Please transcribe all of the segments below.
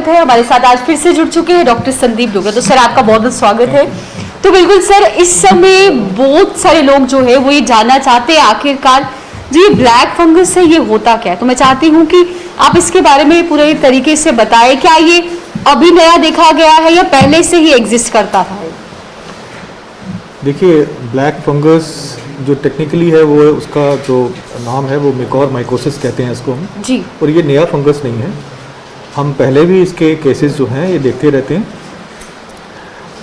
है। हमारे साथ आज फिर से जुड़ चुके हैं डॉक्टर संदीप डोगरा। तो सर आपका बहुत बहुत स्वागत है। तो बिल्कुल सर, इस समय बहुत सारे लोग जो है वो ये जानना चाहते हैं आखिरकार जो ये ब्लैक फंगस है ये होता क्या है। तो मैं चाहती हूँ कि आप इसके बारे में पूरे तरीके से बताएं, क्या ये अभी नया देखा गया है या पहले से ही एग्जिस्ट करता था? देखिए, ब्लैक फंगस जो टेक्निकली है वो उसका जो नाम है वो मिकोरमाइकोसिस कहते हैं इसको हम जी। और ये नया फंगस नहीं है, हम पहले भी इसके केसेस जो हैं ये देखते रहते हैं।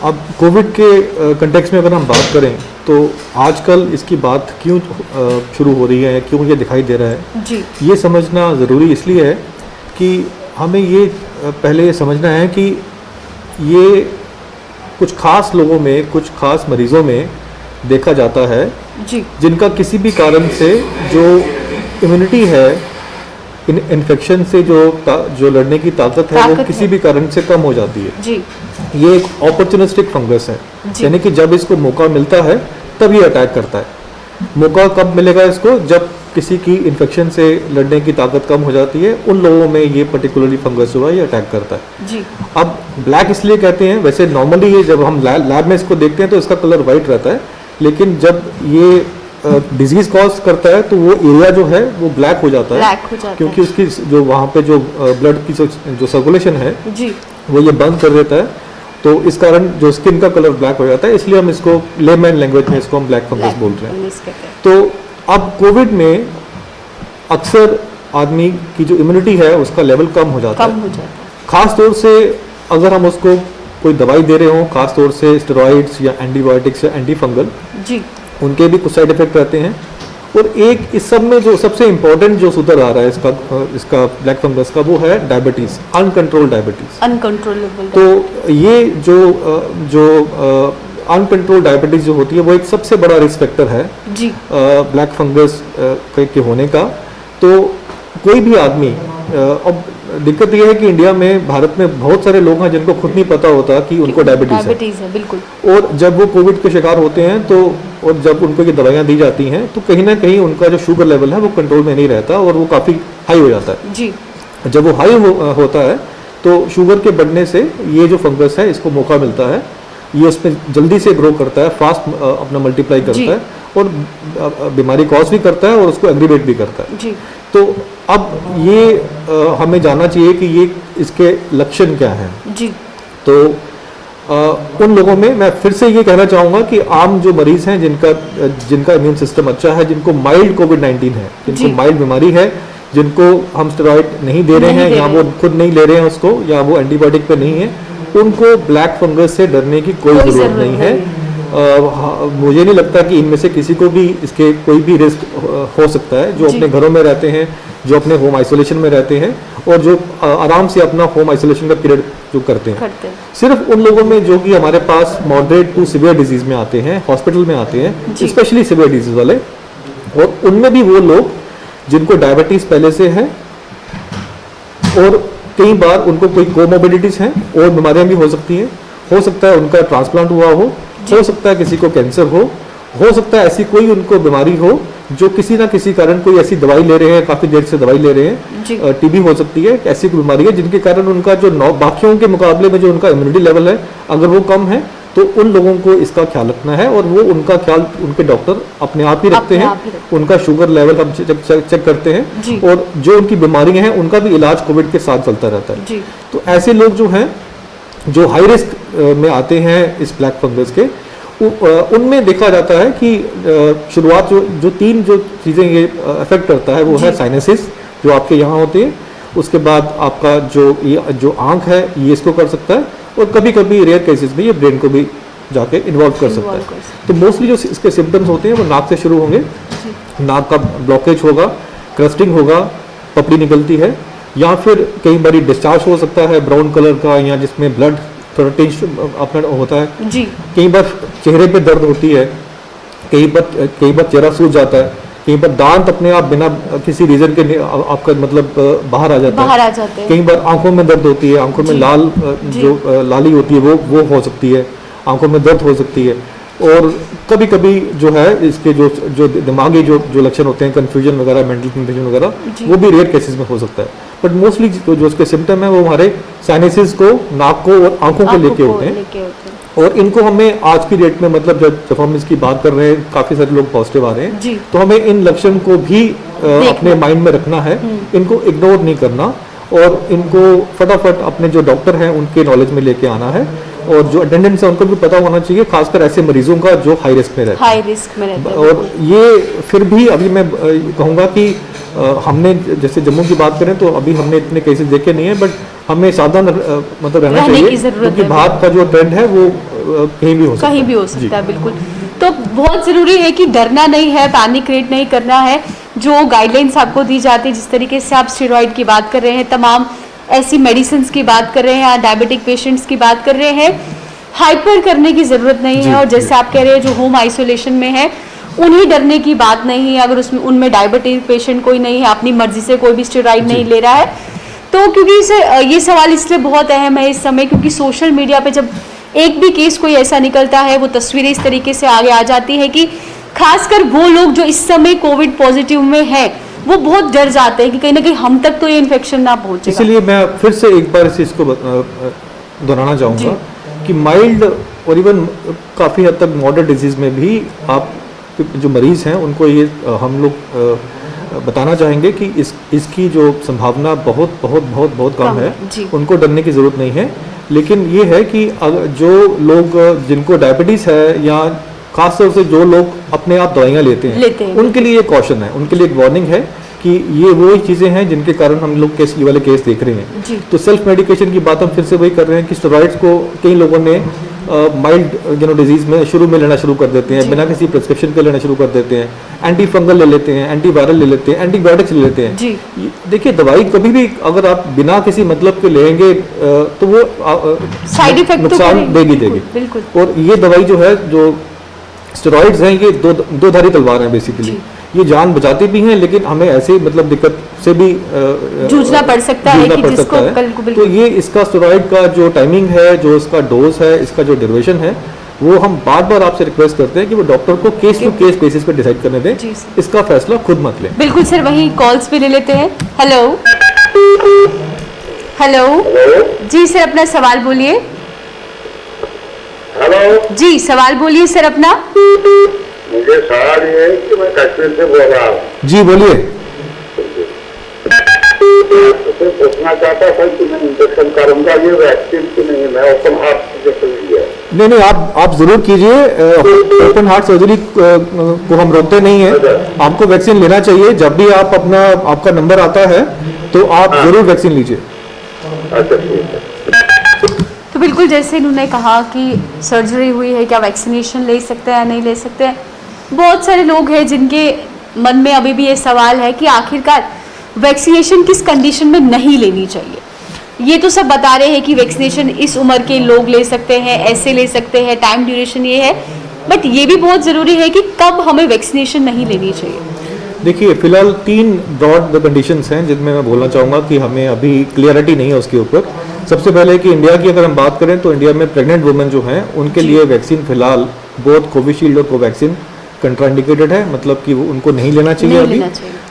अब कोविड के कंटेक्स्ट में अगर हम बात करें तो आजकल इसकी बात क्यों शुरू हो रही है, क्यों ये दिखाई दे रहा है जी। ये समझना ज़रूरी इसलिए है कि हमें ये पहले ये समझना है कि ये कुछ खास लोगों में, कुछ खास मरीज़ों में देखा जाता है जी। जिनका किसी भी कारण से जो इम्यूनिटी है, इन्फेक्शन से जो लड़ने की ताकत है वो किसी भी कारण से कम हो जाती है जी। ये एक अपॉर्चुनिस्टिक फंगस है, यानी कि जब इसको मौका मिलता है तब ये अटैक करता है। मौका कब मिलेगा इसको? जब किसी की इन्फेक्शन से लड़ने की ताकत कम हो जाती है, उन लोगों में ये पर्टिकुलरली फंगस जो है ये अटैक करता है जी। अब ब्लैक इसलिए कहते हैं, वैसे नॉर्मली ये जब हम लैब में इसको देखते हैं तो इसका कलर वाइट रहता है, लेकिन जब ये डिजीज कॉज करता है तो वो एरिया जो है वो ब्लैक हो जाता है, क्योंकि उसकी जो वहाँ पे जो ब्लड की जो सर्कुलेशन है जी। वो ये बंद कर देता है, तो इस कारण जो स्किन का कलर ब्लैक हो जाता है। इसलिए हम इसको लेमैन लैंग्वेज में इसको हम ब्लैक फंगस बोल रहे हैं। तो अब कोविड में अक्सर आदमी की जो इम्यूनिटी है उसका लेवल कम हो जाता है। खास तौर से अगर हम उसको कोई दवाई दे रहे हो, खास तौर से स्टेरॉइड्स या एंटीबायोटिक्स या एंटी फंगल जी, उनके भी कुछ साइड इफेक्ट रहते हैं। और एक इस सब में जो सबसे इम्पोर्टेंट जो सुधर आ रहा है इसका ब्लैक फंगस का वो है डायबिटीज, अनकंट्रोल्ड डायबिटीज, अनकंट्रोलेबल। तो ये जो अनकंट्रोल्ड डायबिटीज जो होती है वो एक सबसे बड़ा रिस्क फैक्टर है जी ब्लैक फंगस के होने का। तो कोई भी आदमी, अब दिक्कत यह है कि इंडिया में, भारत में बहुत सारे लोग हैं जिनको खुद नहीं पता होता कि उनको डायबिटीज है। बिल्कुल। और जब वो कोविड के शिकार होते हैं तो और जब उनको ये दवाइयाँ दी जाती हैं तो कहीं ना कहीं उनका जो शुगर लेवल है वो कंट्रोल में नहीं रहता और वो काफ़ी हाई हो जाता है जी। जब वो हाई होता है तो शुगर के बढ़ने से ये जो फंगस है इसको मौका मिलता है, ये उसमें जल्दी से ग्रो करता है, फास्ट अपना मल्टीप्लाई करता है और बीमारी कॉज भी करता है और उसको एग्रीवेट भी करता है जी। तो अब ये हमें जानना चाहिए कि ये इसके लक्षण क्या हैं जी। तो उन लोगों में मैं फिर से ये कहना चाहूँगा कि आम जो मरीज हैं जिनका इम्यून सिस्टम अच्छा है, जिनको माइल्ड कोविड-19 है, जिनको माइल्ड बीमारी है, जिनको हम स्टेरॉइड नहीं दे रहे हैं या वो खुद नहीं ले रहे हैं उसको, या वो एंटीबायोटिक पे नहीं है, उनको ब्लैक फंगस से डरने की कोई ज़रूरत नहीं है। मुझे नहीं लगता कि इनमें से किसी को भी इसके कोई भी रिस्क हो सकता है, जो अपने घरों में रहते हैं, जो अपने होम आइसोलेशन में रहते हैं और जो आराम से अपना होम आइसोलेशन का पीरियड जो करते हैं। सिर्फ उन लोगों में जो कि हमारे पास मॉडरेट टू सिवियर डिजीज में आते हैं, हॉस्पिटल में आते हैं, स्पेशली सिवियर डिजीज वाले, और उनमें भी वो लोग जिनको डायबिटीज पहले से है और कई बार उनको कोई कोमोबिडिटीज हैं और बीमारियां भी हो सकती हैं, हो सकता है उनका ट्रांसप्लांट हुआ हो सकता है किसी को कैंसर हो सकता है ऐसी कोई उनको बीमारी हो जो किसी ना किसी कारण कोई ऐसी दवाई ले रहे हैं, काफी देर से दवाई ले रहे हैं, टीबी हो सकती है, ऐसी कोई बीमारी है जिनके कारण उनका जो बाकियों के मुकाबले में जो उनका इम्यूनिटी लेवल है अगर वो कम है तो उन लोगों को इसका ख्याल रखना है और वो उनका ख्याल उनके डॉक्टर अपने आप ही रखते हैं। उनका शुगर लेवल हम चेक करते हैं और जो उनकी बीमारियां हैं उनका भी इलाज कोविड के साथ चलता रहता है। तो ऐसे लोग जो हैं जो हाई रिस्क में आते हैं इस ब्लैक फंगस के, उनमें देखा जाता है कि शुरुआत जो तीन जो चीज़ें ये अफेक्ट करता है वो है साइनसिस जो आपके यहाँ होते हैं, उसके बाद आपका जो आँख है ये इसको कर सकता है और कभी कभी रेयर केसेस में ये ब्रेन को भी जाके इन्वॉल्व कर सकता है। तो मोस्टली जो इसके सिम्टम्स होते हैं वो नाक से शुरू होंगे, नाक का ब्लॉकेज होगा, क्रस्टिंग होगा, पपड़ी निकलती है, या फिर कई बार डिस्चार्ज हो सकता है ब्राउन कलर का या जिसमें ब्लड थोड़ा टेंश अपना होता है जी। कई बार चेहरे पे दर्द होती है, कई बार चेहरा सूज जाता है, कई बार दांत अपने आप बिना किसी रीजन के आपका मतलब बाहर आ जाता है, कई बार आंखों में दर्द होती है, आंखों में लाल जो लाली होती है वो हो सकती है, आंखों में दर्द हो सकती है, और कभी कभी जो है इसके जो जो दिमागी जो लक्षण होते हैं, कंफ्यूजन वगैरह, मेंटल कंफ्यूजन वगैरह, वो भी रेयर केसेस में हो सकता है। बट मोस्टली जो उसके सिम्टम है वो हमारे साइनसेस को, नाक को और आंखों को लेके होते हैं। और इनको हमें आज की डेट में, मतलब जब हम इसकी बात कर रहे हैं, काफी सारे लोग पॉजिटिव आ रहे हैं, तो हमें इन लक्षण को भी अपने माइंड में रखना है, इनको इग्नोर नहीं करना और इनको फटाफट अपने जो डॉक्टर हैं उनके नॉलेज में लेके आना है। और जो अटेंडेंट्स है उनको भी पता होना चाहिए, खासकर ऐसे मरीजों का जो हाई रिस्क में रहते हैं। और ये फिर भी अभी मैं कहूँगा कि हमने जैसे जम्मू की बात करें तो अभी हमने इतने केसेस देखे नहीं है, बट हमें सावधान मतलब रहना चाहिए, क्योंकि भारत का जो ट्रेंड है वो कहीं भी हो सकता है। बिल्कुल। तो बहुत जरूरी है कि डरना नहीं है, पैनिक क्रिएट नहीं करना है। जो गाइडलाइंस आपको दी जाती है, जिस तरीके से आप स्टेरॉइड की बात कर रहे हैं, तमाम ऐसी मेडिसिन की बात कर रहे हैं, या डायबिटिक पेशेंट्स की बात कर रहे हैं, हाइपर करने की जरूरत नहीं है। और जैसे आप कह रहे हैं जो होम आइसोलेशन में है, उन्हें डरने की बात नहीं है। अगर उसमें उनमें डायबिटिक पेशेंट कोई नहीं है, अपनी मर्जी से कोई भी स्टेरॉइड नहीं ले रहा है, तो क्योंकि ये सवाल इसलिए बहुत अहम है इस समय, क्योंकि सोशल मीडिया पे जब एक भी केस कोई ऐसा निकलता है, वो तस्वीरें इस तरीके से आगे आ जाती है कि खासकर वो लोग जो इस समय कोविड पॉजिटिव में है, वो बहुत डर जाते हैं कि कहीं ना कहीं हम तक तो ये इन्फेक्शन ना पहुंचे। इसलिए मैं फिर से एक बार इस चीज को दोहराना चाहूँगा कि माइल्ड और इवन काफ़ी हद तक मॉडरेट डिजीज में भी आप जो मरीज हैं उनको ये हम लोग बताना चाहेंगे कि इसकी जो संभावना बहुत बहुत बहुत बहुत कम है, उनको डरने की ज़रूरत नहीं है। लेकिन ये है कि अगर जो लोग जिनको डायबिटीज़ है, या खासतौर से जो लोग अपने आप दवाइयाँ लेते हैं, उनके लिए ये कॉशन है, उनके लिए एक वार्निंग है कि ये वो चीज़ें हैं जिनके कारण हम लोग ये वाले केस देख रहे हैं। तो सेल्फ मेडिकेशन की बात हम फिर से वही कर रहे हैं कि स्टेरॉइड्स को कई लोगों ने माइल्ड डिजीज में शुरू में लेना शुरू कर देते हैं, बिना किसी प्रिस्क्रिप्शन के लेना शुरू कर देते हैं, एंटी फंगल ले लेते हैं, एंटीवायरल ले लेते हैं, एंटीबायोटिक्स ले लेते हैं। देखिए, दवाई कभी भी अगर आप बिना किसी मतलब के लेंगे तो वो साइड इफेक्ट नुकसान देगी। और ये दवाई जो है, जो स्टेरॉइड्स हैं, ये दो धारी तलवार हैं बेसिकली। ये जान बचाती भी हैं, लेकिन हमें ऐसे मतलब दिक्कत से भी जूझना पड़ सकता है कि जिसको कल को तो ये इसका स्टेरॉइड का जो टाइमिंग है, जो इसका डोज है, इसका जो ड्यूरेशन है, वो हम बार बार आपसे रिक्वेस्ट करते हैं कि वो डॉक्टर को केस टू केस बेसिस पे डिसाइड करने दें, इसका फैसला खुद मत लें। बिल्कुल सर, वही कॉल्स भी ले लेते हैं। हेलो हेलो जी सर, अपना सवाल बोलिए। हेलो जी, सवाल बोलिए सर अपना। मुझे सवाल ये है कि मैं कश्मीर से बोल रहा हूँ। जी बोलिए। तो पूछना चाहता था कि मैं इंजेक्शन करूंगा, ये वैक्सीन की नहीं, मैं ओपन हार्ट सर्जरी है। नहीं, आप जरूर कीजिए। ओपन हार्ट सर्जरी को हम रोकते नहीं है, आपको वैक्सीन लेना चाहिए। जब भी आपका नंबर आता है तो आप जरूर वैक्सीन लीजिए। अच्छा, ठीक है। तो बिल्कुल जैसे इन्होंने कहा कि सर्जरी हुई है, क्या वैक्सीनेशन ले सकते हैं या नहीं ले सकते हैं। बहुत सारे लोग हैं जिनके मन में अभी भी ये सवाल है कि आखिरकार वैक्सीनेशन किस कंडीशन में नहीं लेनी चाहिए। ये तो सब बता रहे हैं कि वैक्सीनेशन इस उम्र के लोग ले सकते हैं, ऐसे ले सकते हैं, टाइम ड्यूरेशन ये है, बट ये भी बहुत ज़रूरी है कि कब हमें वैक्सीनेशन नहीं लेनी चाहिए। देखिए, फिलहाल 3 ब्रॉड कंडीशंस हैं जिनमें मैं बोलना चाहूँगा कि हमें अभी क्लियरिटी नहीं है उसके ऊपर। सबसे पहले कि इंडिया की अगर हम बात करें तो इंडिया में प्रेग्नेंट वुमेन जो हैं उनके लिए वैक्सीन फिलहाल बोथ कोविशील्ड और कोवैक्सीन कंट्राइंडिकेटेड है, मतलब कि वो उनको नहीं लेना चाहिए अभी।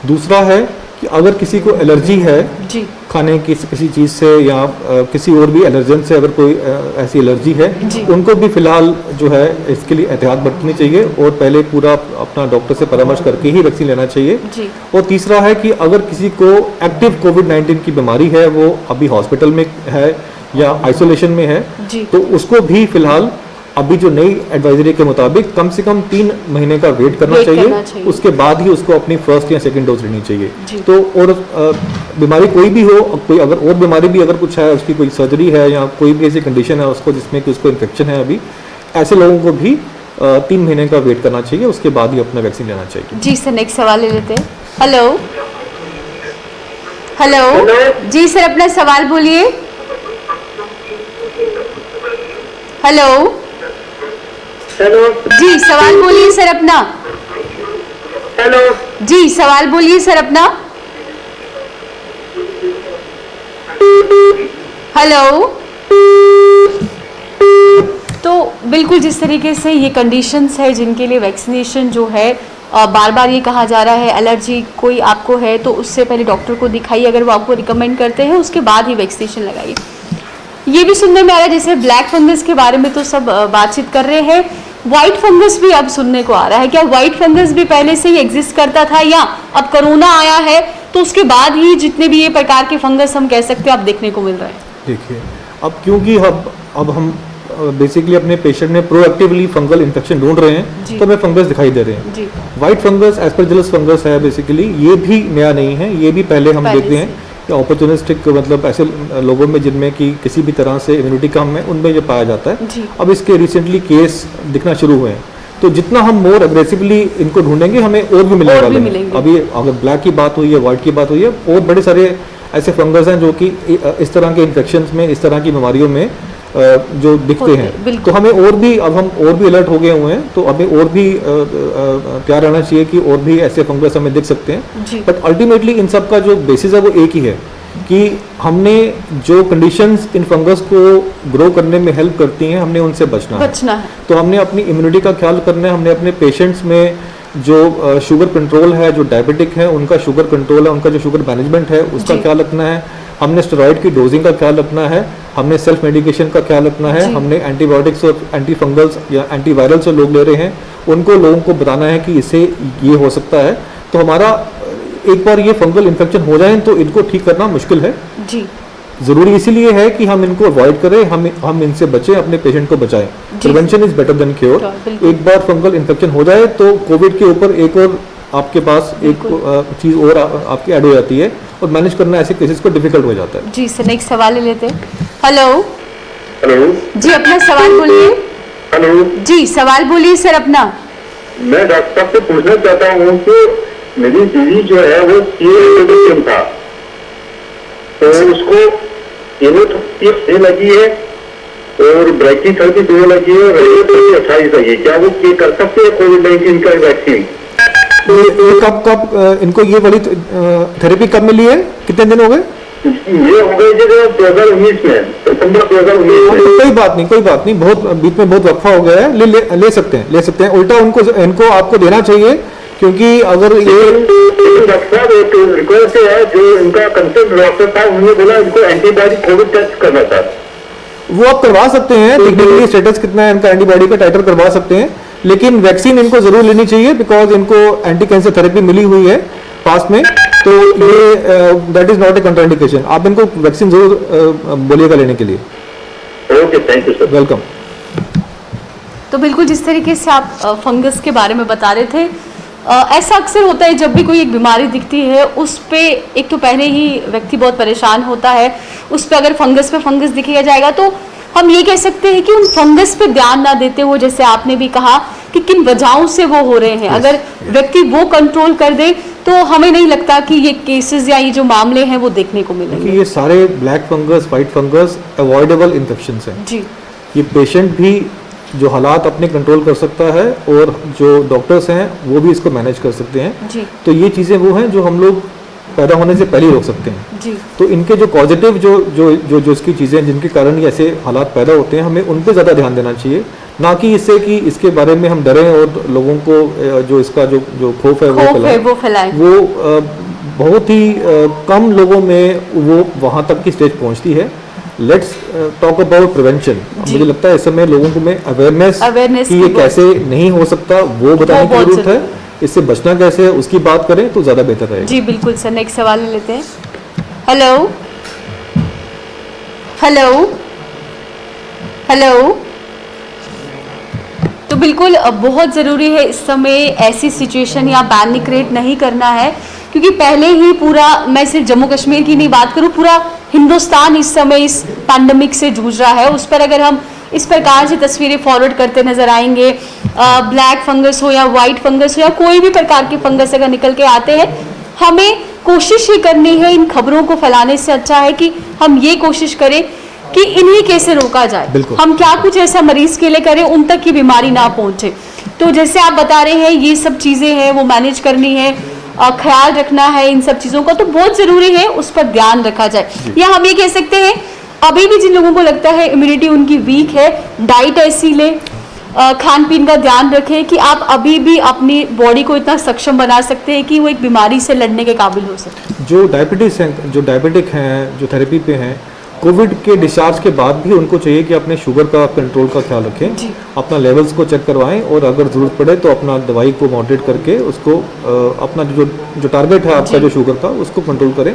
दूसरा है कि अगर किसी को एलर्जी है खाने की किसी चीज़ से या किसी और भी एलर्जन से, अगर कोई ऐसी एलर्जी है, उनको भी फिलहाल जो है इसके लिए एहतियात बरतनी चाहिए और पहले पूरा अपना डॉक्टर से परामर्श करके ही वैक्सीन लेना चाहिए। और तीसरा है कि अगर किसी को एक्टिव कोविड-19 की बीमारी है, वो अभी हॉस्पिटल में है या आइसोलेशन में है, तो उसको भी फिलहाल अभी जो नई एडवाइजरी के मुताबिक कम से कम 3 महीने का वेट करना चाहिए। उसके बाद ही उसको अपनी फर्स्ट या सेकंड डोज लेनी चाहिए। तो और बीमारी कोई भी हो, कोई अगर और बीमारी भी अगर कुछ है, उसकी कोई सर्जरी है या कोई भी ऐसी कंडीशन है उसको जिसमें कि उसको इन्फेक्शन है अभी, ऐसे लोगों को भी 3 महीने का वेट करना चाहिए, उसके बाद ही अपना वैक्सीन लेना चाहिए। जी सर, नेक्स्ट सवाल ले लेते हैं। हेलो हेलो जी सर, अपना सवाल बोलिए। हेलो हेलो जी, सवाल बोलिए सर अपना। हेलो जी, सवाल बोलिए सर अपना। हेलो तो बिल्कुल जिस तरीके से ये कंडीशंस है जिनके लिए वैक्सीनेशन जो है बार बार ये कहा जा रहा है, एलर्जी कोई आपको है तो उससे पहले डॉक्टर को दिखाइए, अगर वो आपको रिकमेंड करते हैं उसके बाद ही वैक्सीनेशन लगाइए। ये भी सुनने में आ रहा है जैसे ब्लैक फंगस के बारे में तो सब बातचीत कर रहे हैं, व्हाइट फंगस भी अब सुनने को आ रहा है। क्या व्हाइट फंगस भी पहले से ही एग्जिस्ट करता था या अब कोरोना आया है तो उसके बाद ही जितने भी ये प्रकार के फंगस हम कह सकते हैं अब देखने को मिल रहे हैं? देखिए, अब क्योंकि अब हम बेसिकली अपने पेशेंट में प्रोएक्टिवली फंगल इन्फेक्शन ढूंढ रहे हैं तो हमें फंगस दिखाई दे रहे हैं। व्हाइट फंगस एस्परजिलस फंगस है बेसिकली, ये भी नया नहीं है, ये भी पहले हम देखते हैं कि अपॉर्चुनिस्टिक मतलब ऐसे लोगों में जिनमें कि किसी भी तरह से इम्यूनिटी कम है उनमें ये पाया जाता है। अब इसके रिसेंटली केस दिखना शुरू हुए हैं, तो जितना हम मोर एग्रेसिवली इनको ढूंढेंगे हमें और भी मिलने वाले हैं। अभी अगर ब्लैक की बात हुई है, व्हाइट की बात हुई है, और बड़े सारे ऐसे फंगस हैं जो कि इस तरह के इन्फेक्शन में, इस तरह की बीमारियों में जो दिखते हैं। तो हमें और भी, अब हम और भी अलर्ट हो गए हुए हैं, तो हमें और भी तैयार रहना चाहिए कि और भी ऐसे फंगस हमें दिख सकते हैं। बट अल्टीमेटली इन सब का जो बेसिस है वो एक ही है कि हमने जो कंडीशंस इन फंगस को ग्रो करने में हेल्प करती हैं हमने उनसे बचना है। तो हमने अपनी इम्यूनिटी का ख्याल करना है, हमने अपने पेशेंट्स में जो शुगर कंट्रोल है, जो डायबिटिक है उनका शुगर कंट्रोल है, उनका जो शुगर मैनेजमेंट है उसका ख्याल रखना है, हमने स्टेरॉइड की डोजिंग का ख्याल रखना है, हमने सेल्फ मेडिकेशन का ख्याल रखना है, हमने एंटीबायोटिक्स और एंटी फंगल्स या एंटीवायरल्स जो लोग ले रहे हैं उनको लोगों को बताना है कि इससे ये हो सकता है। तो हमारा एक बार ये फंगल इन्फेक्शन हो जाए तो इनको ठीक करना मुश्किल है जी। जरूरी इसीलिए है कि हम इनको अवॉइड करें, हम इनसे बचें, अपने पेशेंट को बचाएं। Prevention is better than cure. एक बार फंगल इन्फेक्शन हो जाए तो कोविड के ऊपर एक और आपके पास एक चीज और आपकी ऐड हो जाती है और मैनेज करना ऐसे केसेस को डिफिकल्ट हो जाता है। जी सर, नेक्स्ट सवाल ले लेते हैं। हेलो हेलो जी, अपना सवाल बोलिए। हेलो जी, सवाल बोलिए सर अपना। मैं डॉक्टर साहब से पूछना चाहता हूँ कि मेरी बीवी जो है वो सीएम था, तो उसको इम्यूनोथेरेपी लगी है और ब्रैकीथेरेपी 2 लगी है और रेडियोथेरेपी 28 लगी है। क्या वो ये कर सकते हैं कोविड-19 का वैक्सीन? कब इनको ये वाली थेरेपी कब मिली है, कितने दिन हो गए? ये हो गए 2019 में, सितंबर 2019 में। कोई बात नहीं, बहुत बीच में बहुत वक्फा हो गया है, ले सकते हैं। उल्टा इनको आपको देना चाहिए, क्योंकि अगर ये डॉक्टर साहब एक रिक्वेस्ट है, जो इनका कंसल्ट डॉक्टर था उन्होंने बोला इनको एंटीबॉडी कोविड टेस्ट करना था। वो आप करवा सकते हैं, टेक्निकली स्टेटस कितना है इनका एंटीबॉडी का टाइटर करवा सकते हैं, लेकिन वैक्सीन इनको जरूर लेनी चाहिए बिकॉज इनको एंटी कैंसर थेरेपी मिली हुई है पास्ट में, तो ये that is not a contraindication. आप इनको वैक्सीन जरूर बोलिएगा लेने के लिए। Okay, thank you sir. Welcome. तो बिल्कुल जिस तरीके से आप फंगस के बारे में बता रहे थे, ऐसा अक्सर होता है जब भी कोई एक बीमारी दिखती है उस पे एक तो पहले ही व्यक्ति बहुत परेशान होता है, उस पे अगर फंगस पे फंगस दिखेगा जाएगा तो हम ये कह सकते हैं कि उन फंगस पे ध्यान ना देते हुए, जैसे आपने भी कहा कि किन वजहों से वो हो रहे हैं, अगर व्यक्ति वो कंट्रोल कर दे तो हमें नहीं लगता कि ये केसेस या ये जो मामले हैं वो देखने को मिलेंगे। ये सारे black fungus, white fungus avoidable infections हैं जी। ये पेशेंट भी जो हालात अपने कंट्रोल कर सकता है और जो डॉक्टर्स हैं वो भी इसको मैनेज कर सकते हैं जी। तो ये चीज़ें वो हैं जो हम लोग पैदा होने से पहले ही रोक सकते हैं जी। तो इनके जो पॉजिटिव जो इसकी चीज़ें जिनके कारण ये ऐसे हालात पैदा होते हैं, हमें उन पर ज़्यादा ध्यान देना चाहिए, ना कि इससे कि इसके बारे में हम डरें और लोगों को जो इसका जो खौफ है वो फैलाएं। वो बहुत ही कम लोगों में वो वहाँ तक की स्टेज पहुँचती है। Let's talk about prevention. मुझे लगता है इस समय लोगों को में अवेयरनेस कि ये कैसे नहीं हो सकता वो बताने की जरूरत है, इससे बचना कैसे है उसकी बात करें तो ज्यादा बेहतर रहेगा जी। बिल्कुल सर, नेक्स्ट सवाल ले लेते हैं। Hello hello hello. तो बिल्कुल बहुत ज़रूरी है इस समय ऐसी सिचुएशन या पैनिक क्रिएट नहीं करना है, क्योंकि पहले ही पूरा, मैं सिर्फ जम्मू कश्मीर की नहीं बात करूँ, पूरा हिंदुस्तान इस समय इस पैंडेमिक से जूझ रहा है। उस पर अगर हम इस प्रकार से तस्वीरें फॉरवर्ड करते नजर आएंगे, ब्लैक फंगस हो या वाइट फंगस हो या कोई भी प्रकार के फंगस अगर निकल के आते हैं, हमें कोशिश ही करनी है इन खबरों को फैलाने से अच्छा है कि हम ये कोशिश करें कि इन्हीं कैसे रोका जाए। हम क्या कुछ ऐसा मरीज के लिए करें उन तक की बीमारी ना पहुंचे। तो जैसे आप बता रहे हैं ये सब चीज़ें हैं वो मैनेज करनी है, ख्याल रखना है इन सब चीज़ों का, तो बहुत ज़रूरी है उस पर ध्यान रखा जाए। या हम ये कह सकते हैं अभी भी जिन लोगों को लगता है इम्यूनिटी उनकी वीक है, डाइट ऐसी ले, खान पीन का ध्यान रखें कि आप अभी भी अपनी बॉडी को इतना सक्षम बना सकते हैं कि वो एक बीमारी से लड़ने के काबिल हो सके। जो डायबिटिक हैं, जो थेरेपी पे हैं, कोविड के डिस्चार्ज के बाद भी उनको चाहिए कि अपने शुगर का कंट्रोल का ख्याल रखें, अपना लेवल्स को चेक करवाएं और अगर ज़रूरत पड़े तो अपना दवाई को मॉडरेट करके उसको अपना जो टारगेट है आपका जो शुगर का उसको कंट्रोल करें।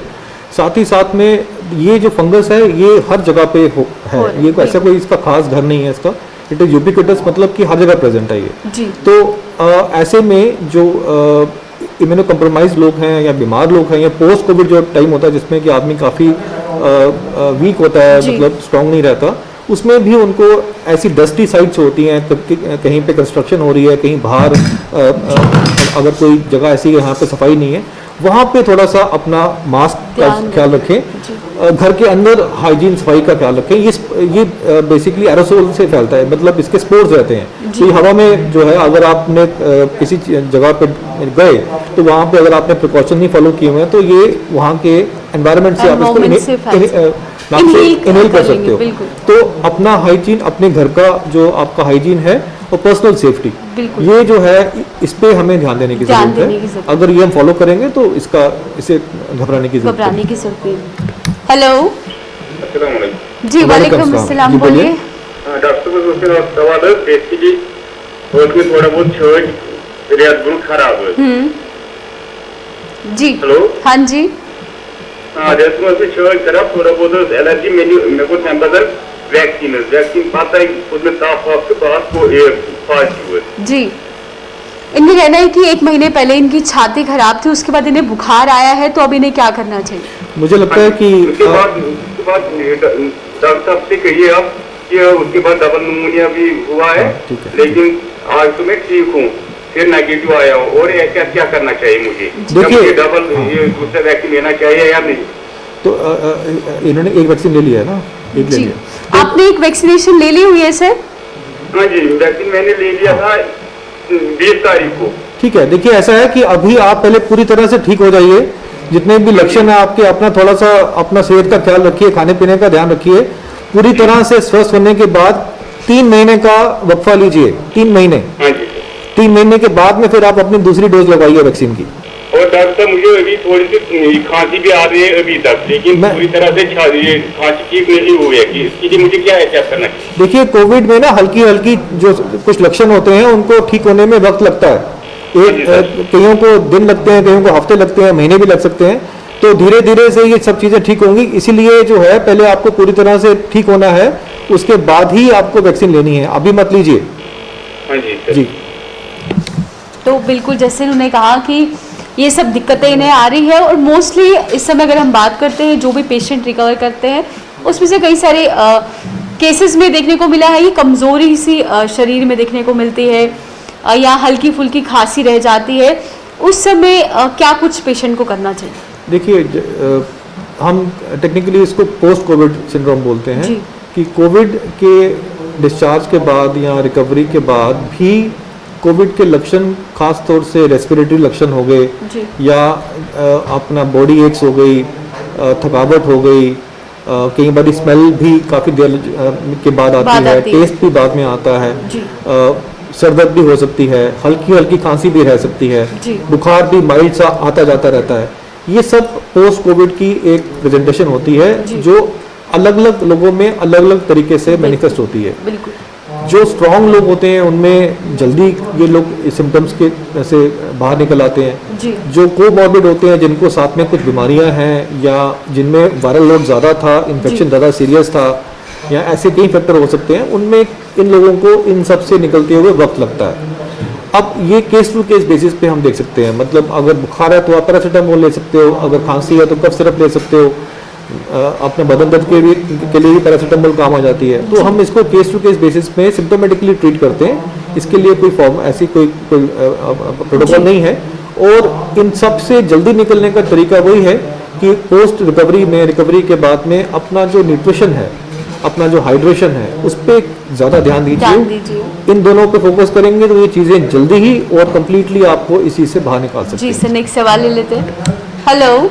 साथ ही साथ में ये जो फंगस है ये हर जगह पे है, ये ऐसा कोई इसका खास घर नहीं है इसका, इट इज यूबिक्विटस, मतलब कि हर जगह प्रेजेंट है ये जी। तो ऐसे में जो इम्यूनो कम्प्रोमाइज लोग हैं या बीमार लोग हैं या पोस्ट कोविड जो टाइम होता है जिसमें कि आदमी काफ़ी वीक होता है, मतलब स्ट्रांग नहीं रहता, उसमें भी उनको ऐसी डस्टी साइट्स होती हैं, कहीं पे कंस्ट्रक्शन हो रही है, कहीं बाहर अगर कोई जगह ऐसी है यहाँ पे सफाई नहीं है, वहाँ पे थोड़ा सा अपना मास्क का ख्याल रखें, घर के अंदर हाइजीन सफाई का ख्याल रखें। ये बेसिकली एरोसोल से फैलता है, मतलब इसके स्पोर्स रहते हैं, तो ये हवा में जो है अगर आपने किसी जगह पे गए तो वहाँ पे अगर आपने प्रिकॉशन नहीं फॉलो किए हुए हैं तो ये वहाँ के एनवायरनमेंट से आप इसको इनहेल कर सकते हो। तो अपना हाइजीन, अपने घर का जो आपका हाइजीन है और पर्सनल सेफ्टी, ये जो है इस पे हमें ध्यान देने की जरूरत है। अगर ये हम फॉलो करेंगे तो इसे घबराने की जरूरत नहीं। हेलो जी, वालेकुम अस्सलाम, बोलिए। डॉक्टर को सवाल है, बेसिकली उसमें थोड़ा बहुत छड़ रियाज खराब है जी। हेलो, हाँ जी। रेस्टोरेंट से खराब, थोड़ा बहुत एलर्जी, मेरे को टेम्परेचर वैक्सीन पाता है उसमें ताप के बाद वो हुए जी। इनमें कहना है कि 1 महीने पहले इनकी छाती खराब थी, उसके बाद इन्हें बुखार आया है, तो अब इन्हें क्या करना चाहिए? मुझे लगता है कि उसके बाद डॉक्टर साहब से कहिए आप कि उसके बाद डबल निमोनिया भी हुआ है, लेकिन आज तो मैं ठीक हूँ, फिर नेगेटिव आया हो, और क्या क्या करना चाहिए मुझे? देखिए, डबल ये दूसरा वैक्सीन लेना चाहिए या नहीं? तो इन्होंने एक वैक्सीन ले लिया है ना, एक ले लिया। आपने एक वैक्सीनेशन ले ली हुई है सर? हाँ जी, वैक्सीन मैंने ले लिया था 20 तारीख को। ठीक है, देखिए ऐसा है कि अभी आप पहले पूरी तरह से ठीक हो जाइए, जितने भी लक्षण है आपके, अपना थोड़ा सा अपना सेहत का ख्याल रखिए, खाने पीने का ध्यान रखिए, पूरी तरह से स्वस्थ होने के बाद 3 महीने का वक्फा लीजिए, 3 महीने। हाँ जी। 3 महीने के बाद में फिर आप अपनी दूसरी डोज लगवाइए वैक्सीन की। और डॉक्टर मुझे अभी थोड़ी सी खांसी भी आ रही है अभी तक, लेकिन पूरी तरह से खांसी ठीक नहीं हुई है, कि इसके लिए मुझे क्या करना चाहिए? देखिए, कोविड में ना हल्की हल्की जो कुछ लक्षण होते हैं उनको ठीक होने में वक्त लगता है, कईयों को दिन लगते हैं, कईयों को हफ्ते लगते हैं, महीने भी लग सकते हैं, तो धीरे धीरे से ये सब चीज़ें ठीक होंगी। इसीलिए जो है पहले आपको पूरी तरह से ठीक होना है, उसके बाद ही आपको वैक्सीन लेनी है, अभी मत लीजिए। हाँ जी जी। तो बिल्कुल जैसे उन्होंने कहा कि ये सब दिक्कतें इन्हें आ रही है, और मोस्टली इस समय अगर हम बात करते हैं जो भी पेशेंट रिकवर करते हैं उसमें से कई सारे केसेस में देखने को मिला है, ये कमज़ोरी सी शरीर में देखने को मिलती है, या हल्की फुल्की खांसी रह जाती है, उस समय क्या कुछ पेशेंट को करना चाहिए? देखिए, हम टेक्निकली इसको पोस्ट कोविड सिंड्रोम बोलते हैं, कि कोविड के डिस्चार्ज के बाद या रिकवरी के बाद भी कोविड के लक्षण, खास तौर से रेस्पिरेटरी लक्षण हो गए, या अपना बॉडी एक्स हो गई, थकावट हो गई, कई बार स्मेल भी काफ़ी देर के बाद आती है, टेस्ट भी बाद में आता है, सर दर्द भी हो सकती है, हल्की हल्की खांसी भी रह सकती है, बुखार भी माइल्ड सा आता जाता रहता है, ये सब पोस्ट कोविड की एक प्रेजेंटेशन होती है जो अलग अलग लोगों में अलग अलग तरीके से मैनिफेस्ट होती है। जो स्ट्रांग लोग होते हैं उनमें जल्दी ये लोग सिम्टम्स के से बाहर निकल आते हैं। जो कोमॉर्बिड होते हैं, जिनको साथ में कुछ बीमारियां हैं या जिनमें वायरल लोड ज़्यादा था, इन्फेक्शन ज़्यादा सीरियस था, या ऐसे कई फैक्टर हो सकते हैं, उनमें इन लोगों को इन सब से निकलते हुए वक्त लगता है। अब ये केस टू केस बेसिस पे हम देख सकते हैं, मतलब अगर बुखार है तो आप पैरासीटामोल ले सकते हो, अगर खांसी है तो कफ सिरप ले सकते हो, अपने बदन दर्द के लिए भी पैरासीटामोल काम आ जाती है। तो हम इसको केस टू केस बेसिस पे सिम्टोमेटिकली ट्रीट करते हैं, इसके लिए कोई फॉर्म ऐसी कोई प्रोटोकॉल नहीं है। और इन सब से जल्दी निकलने का तरीका वही है कि पोस्ट रिकवरी में, रिकवरी के बाद में अपना जो न्यूट्रिशन है, अपना जो हाइड्रेशन है, उस पर ज़्यादा ध्यान दीजिए। इन दोनों पे फोकस करेंगे तो ये चीज़ें जल्दी ही और कम्प्लीटली आपको इस चीज़ से बाहर निकाल सकते हैं। जी सर, नेक्स्ट सवाल ले लेते हैं। हेलो